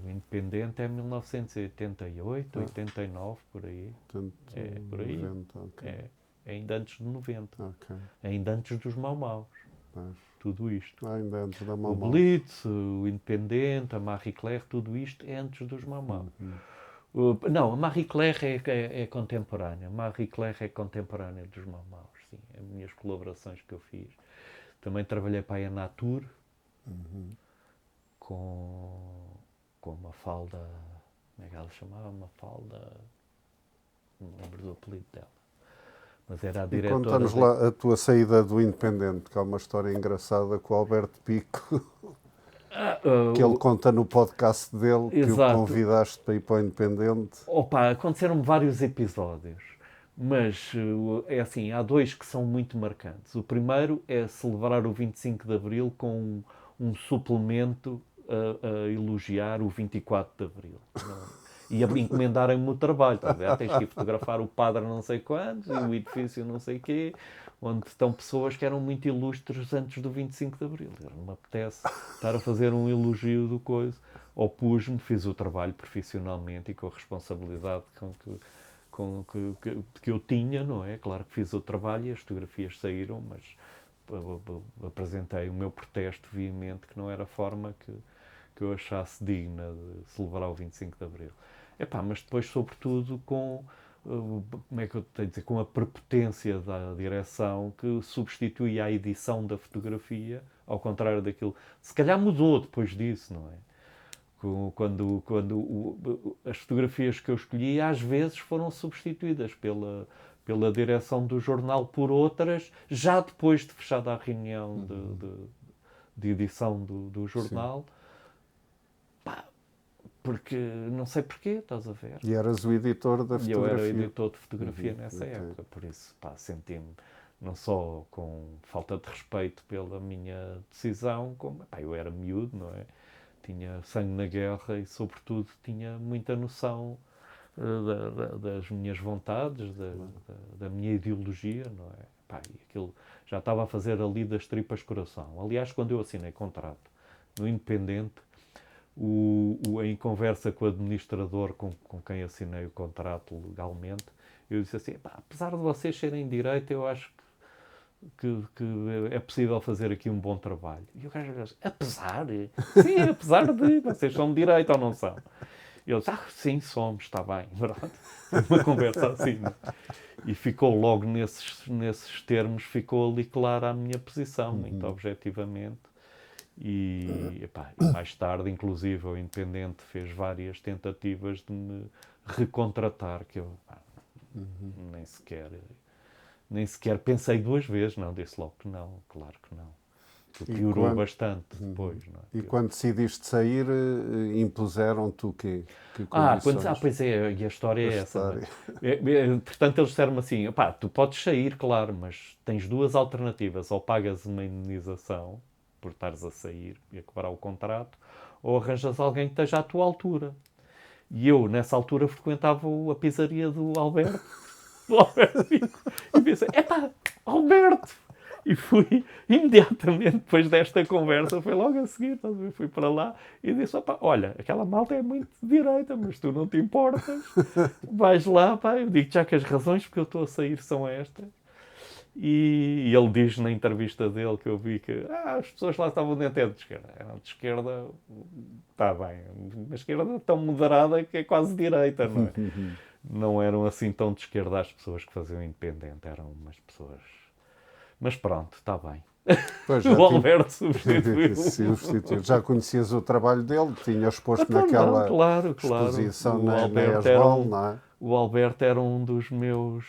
o Independente é 1988, 89, por aí. Portanto, É, por aí. 90, ok. É ainda antes de 90. Ok. É ainda antes dos Mau-Maus. Mas, Tudo isto. ainda antes da O Mau Mau. Blitz, o Independente, a Marie Claire, tudo isto é antes dos Mau-Maus. Não, a Marie Claire é contemporânea. A Marie Claire é contemporânea dos Mau-Maus, sim. As minhas colaborações que eu fiz. Também trabalhei para a Natur com uma falda. Como é que ela se chamava? Uma falda. Não me lembro do apelido dela. Mas era a E diretora. conta-nos lá a tua saída do Independente, que é uma história engraçada com o Alberto Pico, que ele conta no podcast dele, que o Exato. convidaste para ir para o Independente. Opa, aconteceram vários episódios, mas é assim, há dois que são muito marcantes. O primeiro é celebrar o 25 de Abril com um suplemento a elogiar o 24 de Abril. E a encomendarem-me o trabalho, tá a ver? Tens que ir fotografar o padre não sei quantos e o edifício não sei quê, onde estão pessoas que eram muito ilustres antes do 25 de Abril. Não me apetece estar a fazer um elogio do coisa. Opus-me, fiz o trabalho profissionalmente e com a responsabilidade que eu tinha, não é? Claro que fiz o trabalho e as fotografias saíram, mas apresentei o meu protesto veemente que não era a forma que eu achasse digna de celebrar o 25 de Abril. Mas depois, sobretudo, como é que eu tenho a dizer, com a prepotência da direção que substitui a edição da fotografia, ao contrário daquilo. Se calhar mudou depois disso, não é? Quando as fotografias que eu escolhi às vezes foram substituídas pela direção do jornal por outras, já depois de fechada a reunião de edição do jornal. Porque não sei porquê, estás a ver? E eras o editor da E eu era fotografia. editor de fotografia nessa época, por isso senti-me não só com falta de respeito pela minha decisão, como eu era miúdo, não é? Tinha sangue na guerra e, sobretudo, tinha muita noção das minhas vontades, da minha ideologia, não é? E aquilo já estava a fazer ali das tripas coração. Aliás, quando eu assinei contrato no Independente, em conversa com o administrador com quem assinei o contrato legalmente, eu disse assim, apesar de vocês serem de direito, eu acho que é possível fazer aqui um bom trabalho. E o gajo disse, apesar? Sim, apesar de vocês são de direito ou não são? E eu disse, sim, somos, está bem. Uma conversa assim. Né? E ficou logo nesses termos, ficou ali clara a minha posição, muito objetivamente. E mais tarde, inclusive, o Independente fez várias tentativas de me recontratar, que eu nem sequer pensei duas vezes, não, disse logo que não, claro que não. Que piorou bastante depois, não é? E quando decidiste sair, impuseram-te o quê? Que condições? Pois é, e a história é essa. História. Portanto, eles disseram-me assim, tu podes sair, claro, mas tens duas alternativas, ou pagas uma indenização por estares a sair e a quebrar o contrato, ou arranjas alguém que esteja à tua altura. E eu, nessa altura, frequentava a pizzaria do Alberto, e pensei, Alberto! E fui imediatamente depois desta conversa, foi logo a seguir, fui para lá e disse, olha, aquela malta é muito de direita, mas tu não te importas, vais lá, eu digo já que as razões porque eu estou a sair são estas. E ele diz na entrevista dele que eu vi que as pessoas lá estavam dentro de esquerda. Eram de esquerda, está bem, uma esquerda tão moderada que é quase direita, não é? Não eram assim tão de esquerda as pessoas que faziam Independente, eram umas pessoas... Mas pronto, está bem. Pois, O Alberto substituiu. Substituiu. Já conhecias o trabalho dele, tinhas posto naquela exposição na ESBAL, não é? O Alberto era um dos meus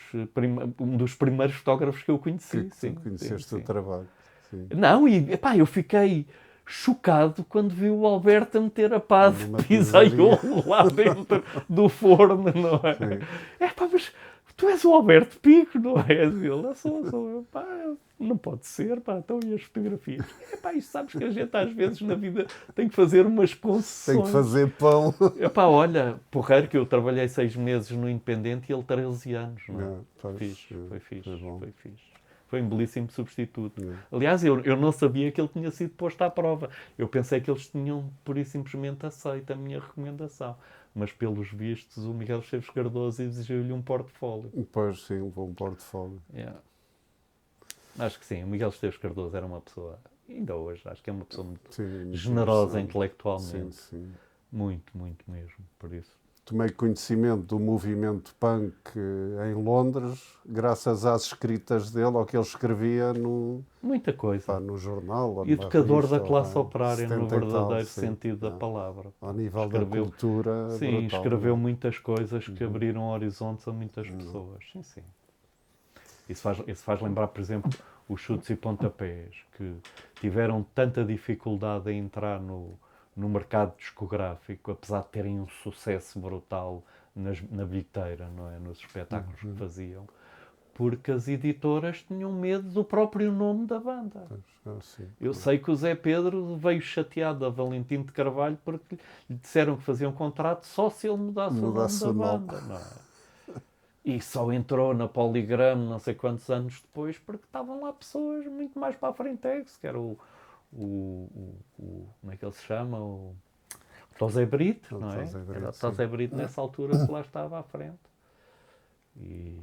um dos primeiros fotógrafos que eu conheci. Que conheceste o trabalho. Sim. Não, e eu fiquei chocado quando vi o Alberto a meter a pá de pizzaiolo lá dentro do forno, não é? Mas tu és o Alberto Pico, não é? Ele, sou eu, não pode ser, então e as fotografias? Isto sabes que a gente às vezes na vida tem que fazer umas concessões. Tem que fazer pão. Olha, porreiro que eu trabalhei 6 meses no Independente e ele 13 anos, não é? Foi fixe. Foi um belíssimo substituto. Aliás, eu não sabia que ele tinha sido posto à prova. Eu pensei que eles tinham, pura e simplesmente, aceito a minha recomendação. Mas, pelos vistos, o Miguel Esteves Cardoso exigiu-lhe um portfólio. Pois, sim, um bom portfólio. Acho que sim. O Miguel Esteves Cardoso era uma pessoa, ainda hoje, acho que é uma pessoa muito generosa intelectualmente. Sim. Muito, muito mesmo, por isso. Tomei conhecimento do movimento punk em Londres, graças às escritas dele, ao que ele escrevia muita coisa. No jornal. Educador revista, da classe operária, no verdadeiro tal, sentido da palavra. Ao nível da cultura. Sim, brutal, escreveu muitas coisas que abriram horizontes a muitas pessoas. Sim. Isso faz lembrar, por exemplo, os chutes e pontapés, que tiveram tanta dificuldade em entrar no mercado discográfico, apesar de terem um sucesso brutal na bilheteira, não é? Nos espetáculos que faziam, porque as editoras tinham medo do próprio nome da banda. Eu sei que o Zé Pedro veio chateado a Valentim de Carvalho porque lhe disseram que faziam um contrato só se ele mudasse o nome da banda. Não é? E só entrou na Polygram não sei quantos anos depois porque estavam lá pessoas muito mais para a frente, que era o como é que ele se chama? O Tosé Brito, não é? Era o Tosé Brito nessa altura que lá estava à frente. E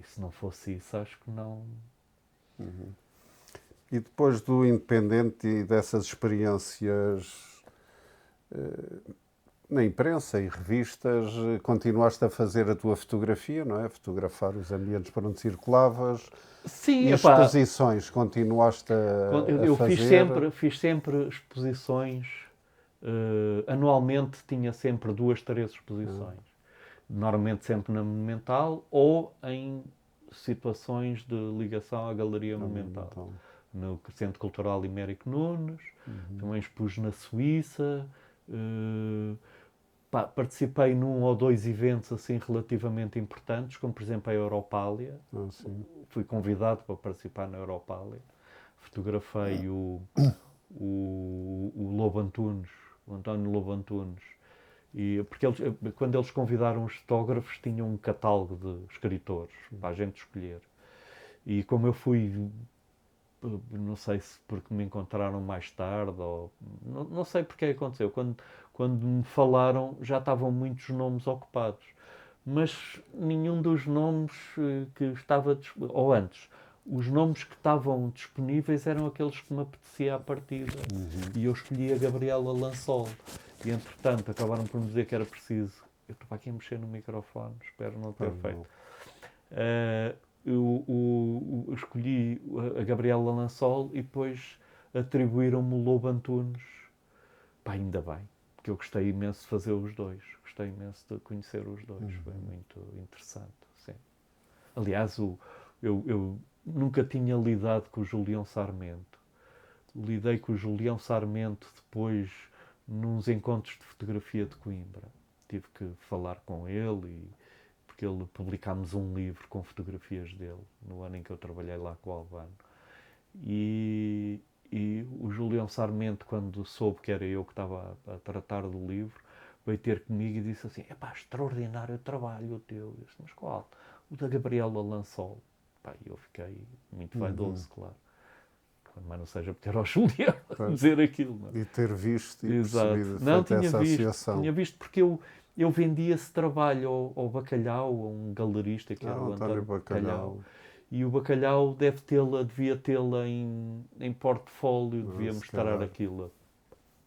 se não fosse isso, acho que não... E depois do Independente e dessas experiências na imprensa e revistas, continuaste a fazer a tua fotografia, não é? Fotografar os ambientes por onde circulavas. Sim, e as exposições, continuaste a fazer? Eu fiz sempre exposições. Anualmente tinha sempre 2, 3 exposições. Normalmente sempre na Monumental ou em situações de ligação à Galeria Monumental. No Centro Cultural Imérico Nunes, também expus na Suíça. Participei num ou 2 eventos assim relativamente importantes, como por exemplo a Europália. Fui convidado para participar na Europália. Fotografei o Lobo Antunes, o António Lobo Antunes. Porque quando eles convidaram os fotógrafos, tinham um catálogo de escritores para a gente escolher. E como eu fui, não sei se porque me encontraram mais tarde, ou não sei porque aconteceu, quando me falaram já estavam muitos nomes ocupados, mas nenhum dos nomes que estava, ou antes, os nomes que estavam disponíveis eram aqueles que me apetecia à partida. E eu escolhi a Gabriela Lansol. E entretanto acabaram por me dizer que era preciso. Eu estou aqui a mexer no microfone, espero não ter feito. Eu escolhi a Gabriela Lansol e depois atribuíram-me o Lobo Antunes. Pá, ainda bem, porque eu gostei imenso de fazer os dois. Gostei imenso de conhecer os dois. Foi muito interessante, sim. Aliás, eu nunca tinha lidado com o Julião Sarmento. Lidei com o Julião Sarmento depois nos encontros de fotografia de Coimbra. Tive que falar com ele, porque publicámos um livro com fotografias dele, no ano em que eu trabalhei lá com o Albano. E o Julião Sarmento, quando soube que era eu que estava a tratar do livro, veio ter comigo e disse assim: "Epá, extraordinário trabalho o teu." Eu disse: "Mas qual?" "O da Gabriela Lansol." Pá, eu fiquei muito vaidoso, claro. Mas não seja porque era o Julião a dizer aquilo. Não? E ter visto e Exato. percebido, Não, feito essa associação. tinha visto porque eu vendia esse trabalho ao Bacalhau, a um galerista que era o António Bacalhau. E o Bacalhau devia tê-la em portfólio, devia mostrar aquilo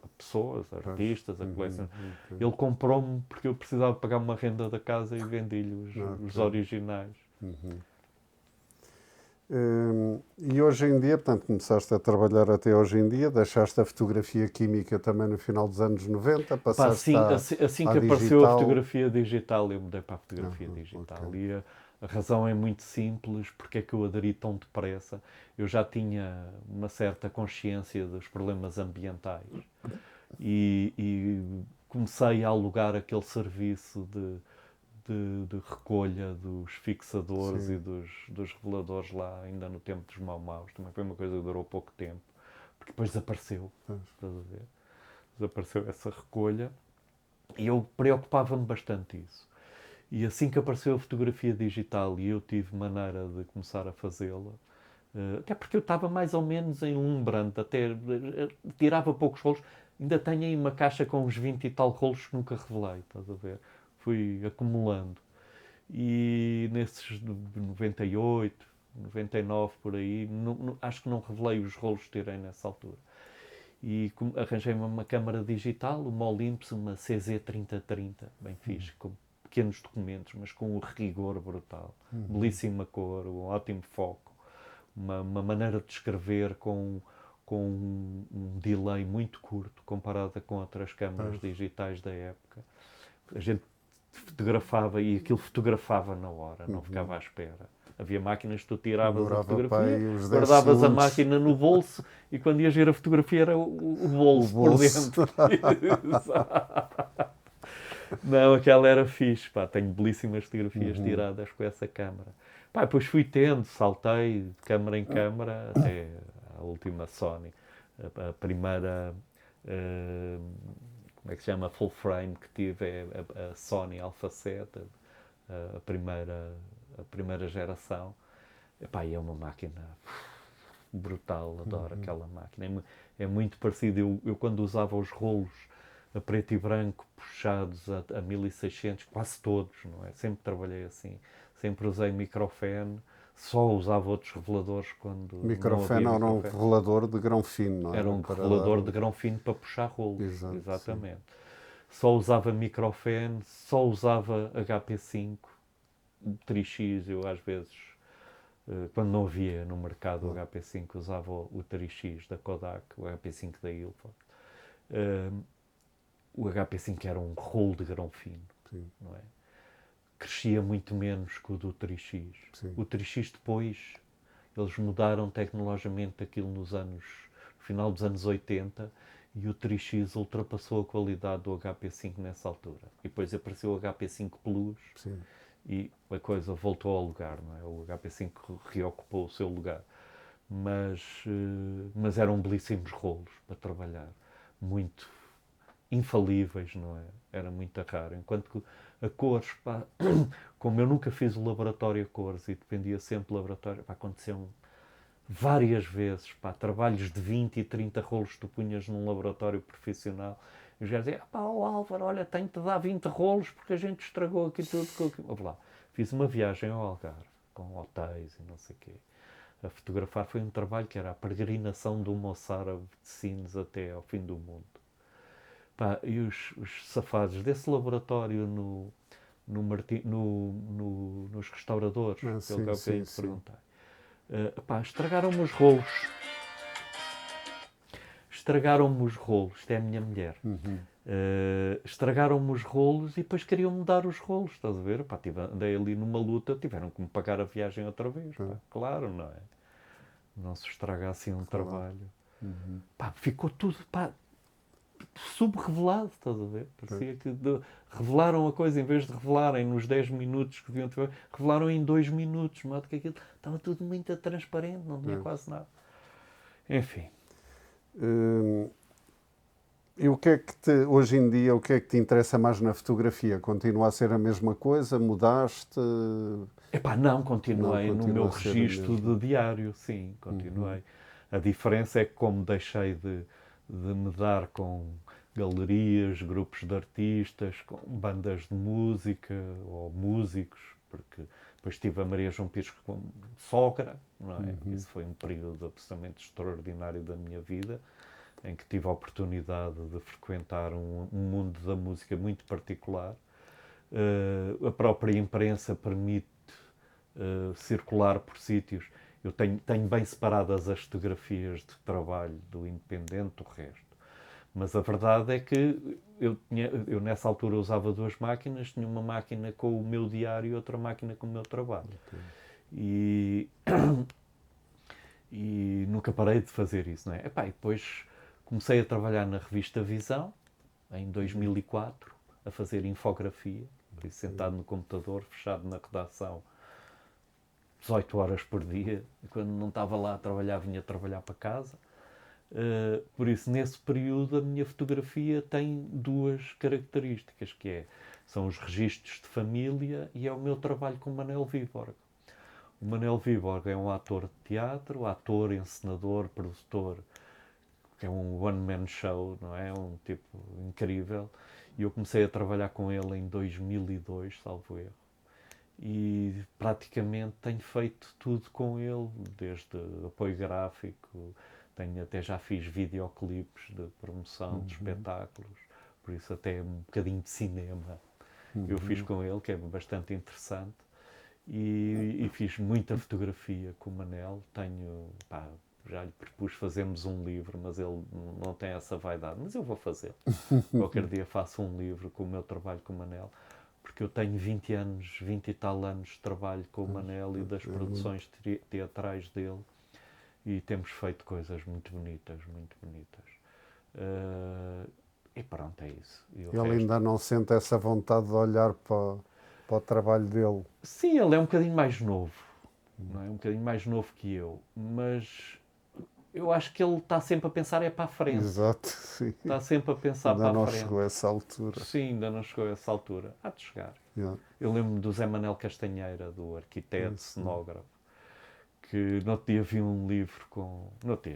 a pessoas, a artistas, a coleção. Ele comprou-me porque eu precisava pagar uma renda da casa e vendi-lhe os originais. E hoje em dia, portanto, começaste a trabalhar até hoje em dia, deixaste a fotografia química também no final dos anos 90, passaste assim que apareceu a fotografia digital, eu mudei para a fotografia digital. Okay. E a razão é muito simples, porque é que eu aderi tão depressa. Eu já tinha uma certa consciência dos problemas ambientais e comecei a alugar aquele serviço de recolha dos fixadores e dos reveladores lá, ainda no tempo dos Mau-Maus. Também foi uma coisa que durou pouco tempo, porque depois desapareceu. Estás a ver? Desapareceu essa recolha e eu preocupava-me bastante isso. E assim que apareceu a fotografia digital e eu tive maneira de começar a fazê-la, até porque eu estava mais ou menos em lembrante, até tirava poucos rolos, ainda tenho aí uma caixa com uns 20 e tal rolos que nunca revelei, estás a ver? Fui acumulando. E nesses 98, 99 por aí, acho que não revelei os rolos que tirei nessa altura. E arranjei-me uma câmara digital, uma Olympus, uma CZ3030, bem fixe, com pequenos documentos, mas com um rigor brutal. Belíssima cor, um ótimo foco, uma maneira de escrever com um delay muito curto comparada com outras câmaras digitais da época. A gente fotografava e aquilo fotografava na hora, não ficava à espera. Havia máquinas que tu tiravas a fotografia, guardavas a máquina no bolso e quando ias ver a fotografia era o bolso por dentro. Não, aquela era fixe, pá, tenho belíssimas fotografias tiradas com essa câmara. Pá, depois fui tendo, saltei de câmara em câmara até a última Sony. A primeira... como é que se chama? Full frame que tive é a Sony Alpha 7, a primeira geração. Epá, é uma máquina brutal, adoro aquela máquina. É muito parecido. Eu quando usava os rolos a preto e branco puxados a 1600, quase todos, não é? Sempre trabalhei assim. Sempre usei microfene. Só usava outros reveladores quando microfene era um revelador de grão fino, não é? Era um revelador de grão fino para puxar rolos. Exato, exatamente. Sim. Só usava microfene, só usava HP5, 3X. Eu às vezes, quando não havia no mercado o HP5, usava o 3X da Kodak, o HP5 da Ilford. O HP5 era um rolo de grão fino, não é? Crescia muito menos que o do 3X. Sim. O 3X depois, eles mudaram tecnologicamente aquilo no final dos anos 80 e o 3X ultrapassou a qualidade do HP5 nessa altura. E depois apareceu o HP5 Plus e a coisa voltou ao lugar, não é? O HP5 reocupou o seu lugar. Mas eram belíssimos rolos para trabalhar. Muito infalíveis, não é? Era muito raro. Enquanto que a cores, pá, como eu nunca fiz o laboratório a cores e dependia sempre do laboratório, pá, aconteceu várias vezes, pá, trabalhos de 20 e 30 rolos que tu punhas num laboratório profissional e os gajos diziam: pá, Álvaro, olha, tenho-te dar 20 rolos porque a gente estragou aqui tudo. Lá. Fiz uma viagem ao Algarve, com hotéis e não sei o quê. A fotografar foi um trabalho que era a peregrinação do moçárabe de Sines até ao fim do mundo. Pá, e os safados desse laboratório nos restauradores, que é o que eu te perguntei, estragaram-me os rolos. estragaram-me os rolos. Isto é a minha mulher. Estragaram-me os rolos e depois queriam mudar os rolos, estás a ver? Pá, andei ali numa luta, tiveram que me pagar a viagem outra vez. Pá. Claro, não é? Não se estraga assim um trabalho. Pá, ficou tudo, pá, subrevelado, estás a ver? Parecia que revelaram a coisa, em vez de revelarem nos 10 minutos que deviam ter, revelaram em 2 minutos, de modo que aquilo estava tudo muito transparente, não tinha quase nada. Enfim. E o que é que hoje em dia, o que é que te interessa mais na fotografia? Continua a ser a mesma coisa? Mudaste? Epá, não, continuei Não, no continua meu a ser o registro mesmo. de diário, sim, continuei. A diferença é que como deixei de me dar com galerias, grupos de artistas, com bandas de música ou músicos, porque depois tive a Maria João Pires como sogra, não é? Isso foi um período absolutamente extraordinário da minha vida, em que tive a oportunidade de frequentar um mundo da música muito particular. A própria imprensa permite circular por sítios. Eu tenho bem separadas as fotografias de trabalho do independente do resto. Mas a verdade é que eu nessa altura usava 2 máquinas, tinha uma máquina com o meu diário e outra máquina com o meu trabalho. E nunca parei de fazer isso, não é? Epá, e depois comecei a trabalhar na revista Visão, em 2004, a fazer infografia, por isso sentado no computador, fechado na redação, 18 horas por dia, e quando não estava lá a trabalhar, vinha trabalhar para casa. Por isso, nesse período, a minha fotografia tem 2 características, são os registros de família e é o meu trabalho com o Manel Viborg. O Manel Viborg é um ator de teatro, ator, encenador, produtor, que é um one-man show, não é? Um tipo incrível. E eu comecei a trabalhar com ele em 2002, salvo erro. E praticamente tenho feito tudo com ele, desde apoio gráfico, até já fiz videoclipes de promoção de espetáculos, por isso até um bocadinho de cinema eu fiz com ele, que é bastante interessante. E fiz muita fotografia com o Manel. Já lhe propus fazermos um livro, mas ele não tem essa vaidade. Mas eu vou fazer. Qualquer dia faço um livro com o meu trabalho com o Manel, porque eu tenho 20 anos, 20 e tal anos de trabalho com o Manel e das produções teatrais dele, e temos feito coisas muito bonitas, muito bonitas. E pronto, é isso. Ele ainda não sente essa vontade de olhar para o trabalho dele? Sim, ele é um bocadinho mais novo, não é? Um bocadinho mais novo que eu, mas eu acho que ele está sempre a pensar para a frente. Exato, sim. Está sempre a pensar ainda para a não frente. chegou a essa altura. Sim, ainda não chegou a essa altura. Há de chegar. Yeah. Eu lembro-me do Zé Manel Castanheira, do arquiteto, cenógrafo, que no outro dia vi um livro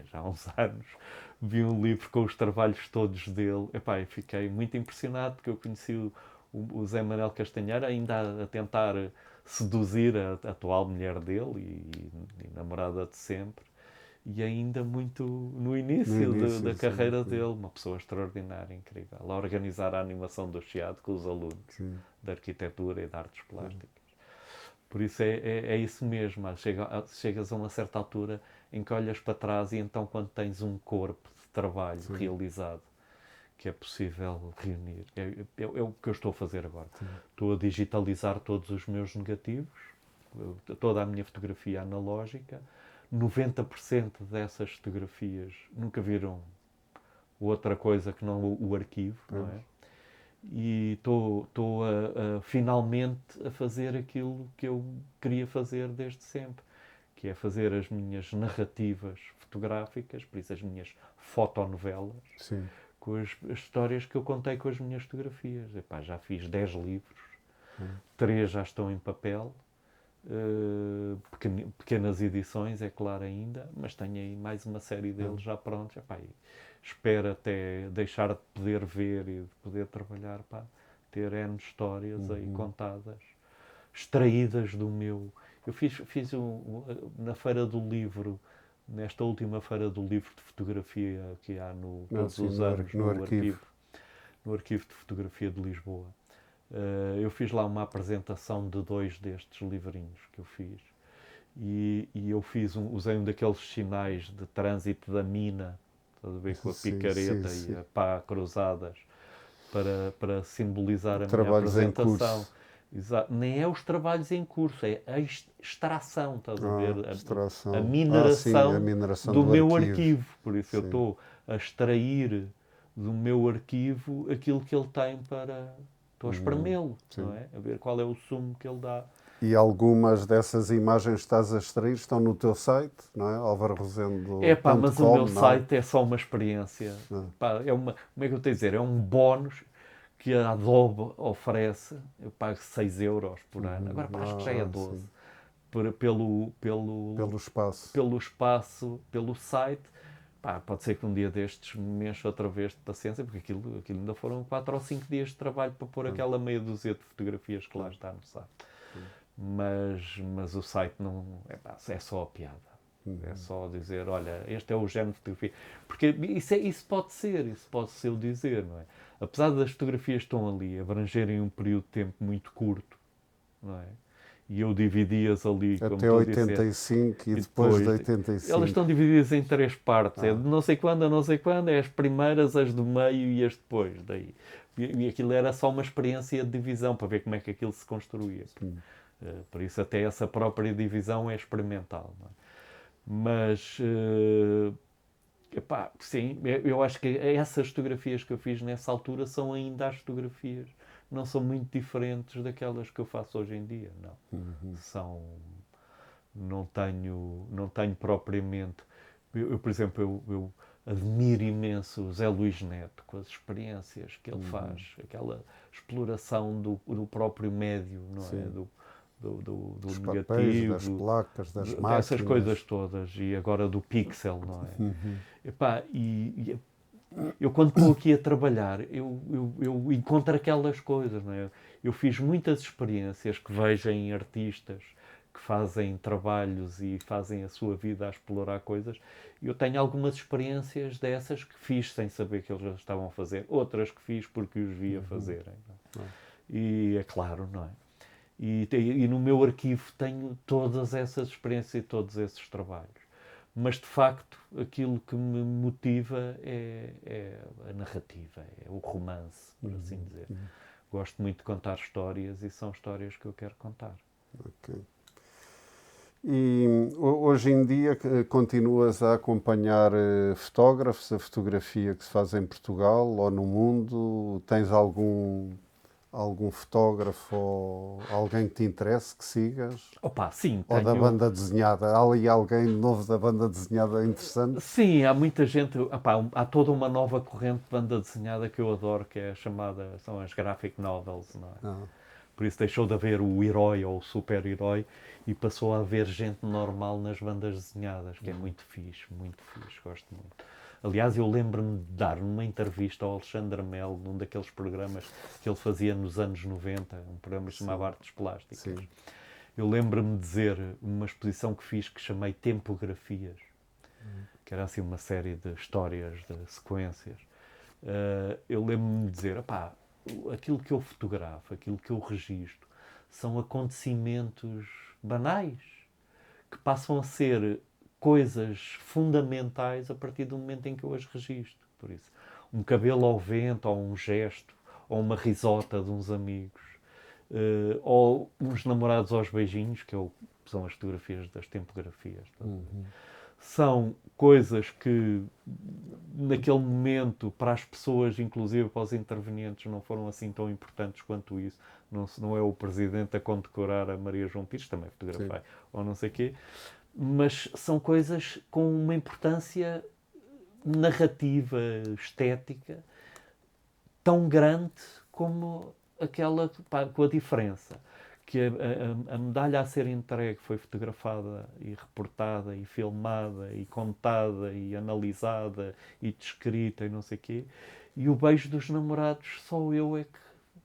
já há uns anos, vi um livro com os trabalhos todos dele. Epá, e fiquei muito impressionado, porque eu conheci o Zé Manel Castanheira ainda a tentar seduzir a atual mulher dele e namorada de sempre, e ainda muito no início da carreira dele, uma pessoa extraordinária, incrível, a organizar a animação do Chiado com os alunos de arquitetura e de artes plásticas. Por isso é isso mesmo, chegas a uma certa altura em que olhas para trás e então quando tens um corpo de trabalho realizado, que é possível reunir. É o que eu estou a fazer agora. Estou a digitalizar todos os meus negativos, toda a minha fotografia analógica. 90% dessas fotografias nunca viram outra coisa que não o arquivo, não é? E estou finalmente a fazer aquilo que eu queria fazer desde sempre, que é fazer as minhas narrativas fotográficas, por isso as minhas fotonovelas, com as histórias que eu contei com as minhas fotografias. Epá, já fiz 10 livros, 3 já estão em papel, pequenas edições, é claro ainda, mas tenho aí mais uma série deles já prontos. Epá, espero até deixar de poder ver e de poder trabalhar para ter N histórias aí contadas, extraídas do meu... Eu fiz na Feira do Livro, nesta última Feira do Livro de Fotografia que há todos os anos no Arquivo de Fotografia de Lisboa. Eu fiz lá uma apresentação de 2 destes livrinhos que eu fiz, e eu usei um daqueles sinais de trânsito da mina, estás a ver, com a Sim, picareta sim, e sim. a pá cruzadas para simbolizar a minha Trabalhos em apresentação. curso. Nem é os trabalhos em curso, é a extração, estás a ver? A Extração. Sim, a mineração mineração do do meu arquivo. arquivo. Por isso eu Sim. estou a extrair do meu arquivo aquilo que ele tem para. Estou a espremê-lo, não Sim. é? A ver qual é o sumo que ele dá. E algumas dessas imagens que estás a extrair estão no teu site, não é? É pá, mas o alvarorosendo.com, meu não? site é só uma experiência. Não. Pá, como é que eu tenho a dizer? É um bónus que a Adobe oferece. Eu pago 6 euros por ano. Agora acho que já é 12. Sim. Pelo Pelo espaço. espaço, pelo site. Pá, pode ser que um dia destes me enche outra vez de paciência, porque aquilo ainda foram 4 ou 5 dias de trabalho para pôr aquela meia dúzia de fotografias que lá está no site. Mas o site não. É só a piada. É só dizer, olha, este é o género de fotografia. Porque isso pode ser o dizer, não é? Apesar das fotografias que estão ali abrangerem um período de tempo muito curto, não é? E eu dividi-as ali, como Até tu disseste, 85 e e depois de depois elas 85. estão divididas em 3 partes. É de não sei quando a não sei quando, é as primeiras, as do meio e as depois. Daí. E aquilo era só uma experiência de divisão para ver como é que aquilo se construía. Por isso até essa própria divisão é experimental. Não é? Mas, epá, sim, eu acho que essas fotografias que eu fiz nessa altura são ainda as fotografias. Não são muito diferentes daquelas que eu faço hoje em dia, não. São... Não tenho propriamente... por exemplo, eu admiro imenso o Zé Luís Neto com as experiências que ele faz, aquela exploração do próprio médio, não é? Sim. Do Dos papéis, das negativo, placas, das dessas coisas máquinas. todas, e agora do pixel, não é? Epá, eu quando estou aqui a trabalhar, eu encontro aquelas coisas, não é? Eu fiz muitas experiências que vejo em artistas que fazem trabalhos e fazem a sua vida a explorar coisas. Eu tenho algumas experiências dessas que fiz sem saber que eles já estavam a fazer, outras que fiz porque os vi a fazerem. Não é? E é claro, não é? E no meu arquivo tenho todas essas experiências e todos esses trabalhos. Mas, de facto, aquilo que me motiva é a narrativa, é o romance, por assim dizer. Gosto muito de contar histórias e são histórias que eu quero contar. Ok. E hoje em dia continuas a acompanhar fotógrafos, a fotografia que se faz em Portugal ou no mundo? Tens algum fotógrafo ou alguém que te interesse, que sigas? Opa, sim, Ou da tenho... banda desenhada? Há ali alguém novo da banda desenhada interessante? Sim, há muita gente... Opá, há toda uma nova corrente de banda desenhada que eu adoro, que é chamada... São as graphic novels, não é? Ah, Por isso deixou de haver o herói ou o super-herói e passou a haver gente normal nas bandas desenhadas, que é muito fixe, gosto muito. Aliás, eu lembro-me de dar numa entrevista ao Alexandre Melo, num daqueles programas que ele fazia nos anos 90, um programa que se chamava Artes Plásticas. sim. Eu lembro-me de dizer, uma exposição que fiz que chamei Tempografias, que era assim uma série de histórias, de sequências. Eu lembro-me de dizer, opá, aquilo que eu fotografo, aquilo que eu registro, são acontecimentos banais que passam a ser coisas fundamentais a partir do momento em que eu as registro. Por isso, um cabelo ao vento, ou um gesto, ou uma risota de uns amigos, ou uns namorados aos beijinhos, são as fotografias das tempografias. São coisas que, naquele momento, para as pessoas, inclusive para os intervenientes, não foram assim tão importantes quanto isso. Não é o Presidente a condecorar a Maria João Pires, também fotografei, ou não sei o quê. Mas são coisas com uma importância narrativa, estética, tão grande como aquela, pá, com a diferença que a medalha a ser entregue foi fotografada e reportada e filmada e contada e analisada e descrita e não sei o quê, e o beijo dos namorados só eu é que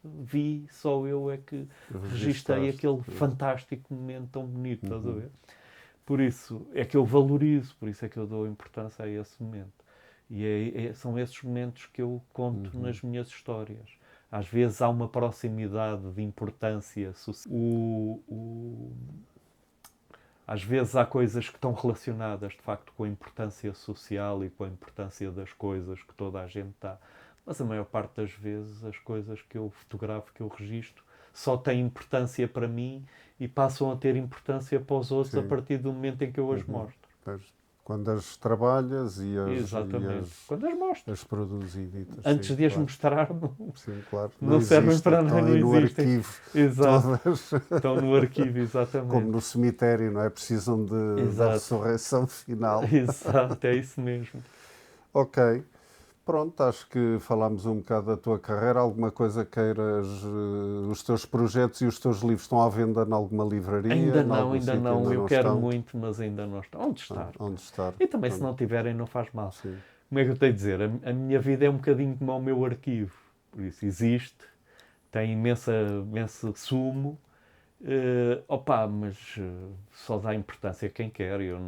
vi, só eu é que registrei aquele fantástico momento tão bonito, estás a ver? Por isso é que eu valorizo, por isso é que eu dou importância a esse momento. E são esses momentos que eu conto nas minhas histórias. Às vezes há uma proximidade de importância social. Às vezes há coisas que estão relacionadas, de facto, com a importância social e com a importância das coisas que toda a gente dá. Mas a maior parte das vezes as coisas que eu fotografo, que eu registro, só têm importância para mim e passam a ter importância para os outros a Sim. partir do momento em que eu as mostro. Pois, quando as trabalhas e Exatamente. Quando as mostro. as produzes e editas. Antes sim, de as claro. mostrar, Sim, claro. não servem existem, para nada, estão aí não no existem. arquivo. Exato. Todas, Estão no arquivo, exatamente. como no cemitério, não é? Precisam da Exato. ressurreição final. Exato, é isso mesmo. Ok. Pronto, acho que falámos um bocado da tua carreira. Alguma coisa queiras... os teus projetos e os teus livros estão à venda em alguma livraria? Ainda Em não, algum ainda sítio? não. Eu quero estão? muito, mas ainda não estão. Onde estar? Onde estar? E também, se não tiverem, não faz mal. Sim. Como é que eu tenho a dizer? A minha vida é um bocadinho como o meu arquivo. Por isso, existe, tem imenso sumo, mas só dá importância a quem quer. Eu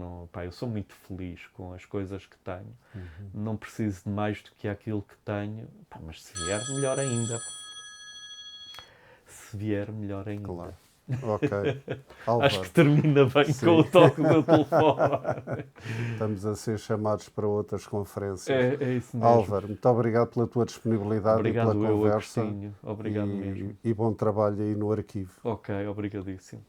sou muito feliz com as coisas que tenho. Não preciso de mais do que aquilo que tenho. Mas se vier, melhor ainda. Se vier, melhor ainda. Claro. Ok. Acho que termina bem Sim. com o toque do telefone. Estamos a ser chamados para outras conferências. É isso mesmo. Álvaro, muito obrigado pela tua disponibilidade Obrigado e pela eu, conversa. Agostinho. Obrigado mesmo. E bom trabalho aí no arquivo. Ok, obrigadíssimo.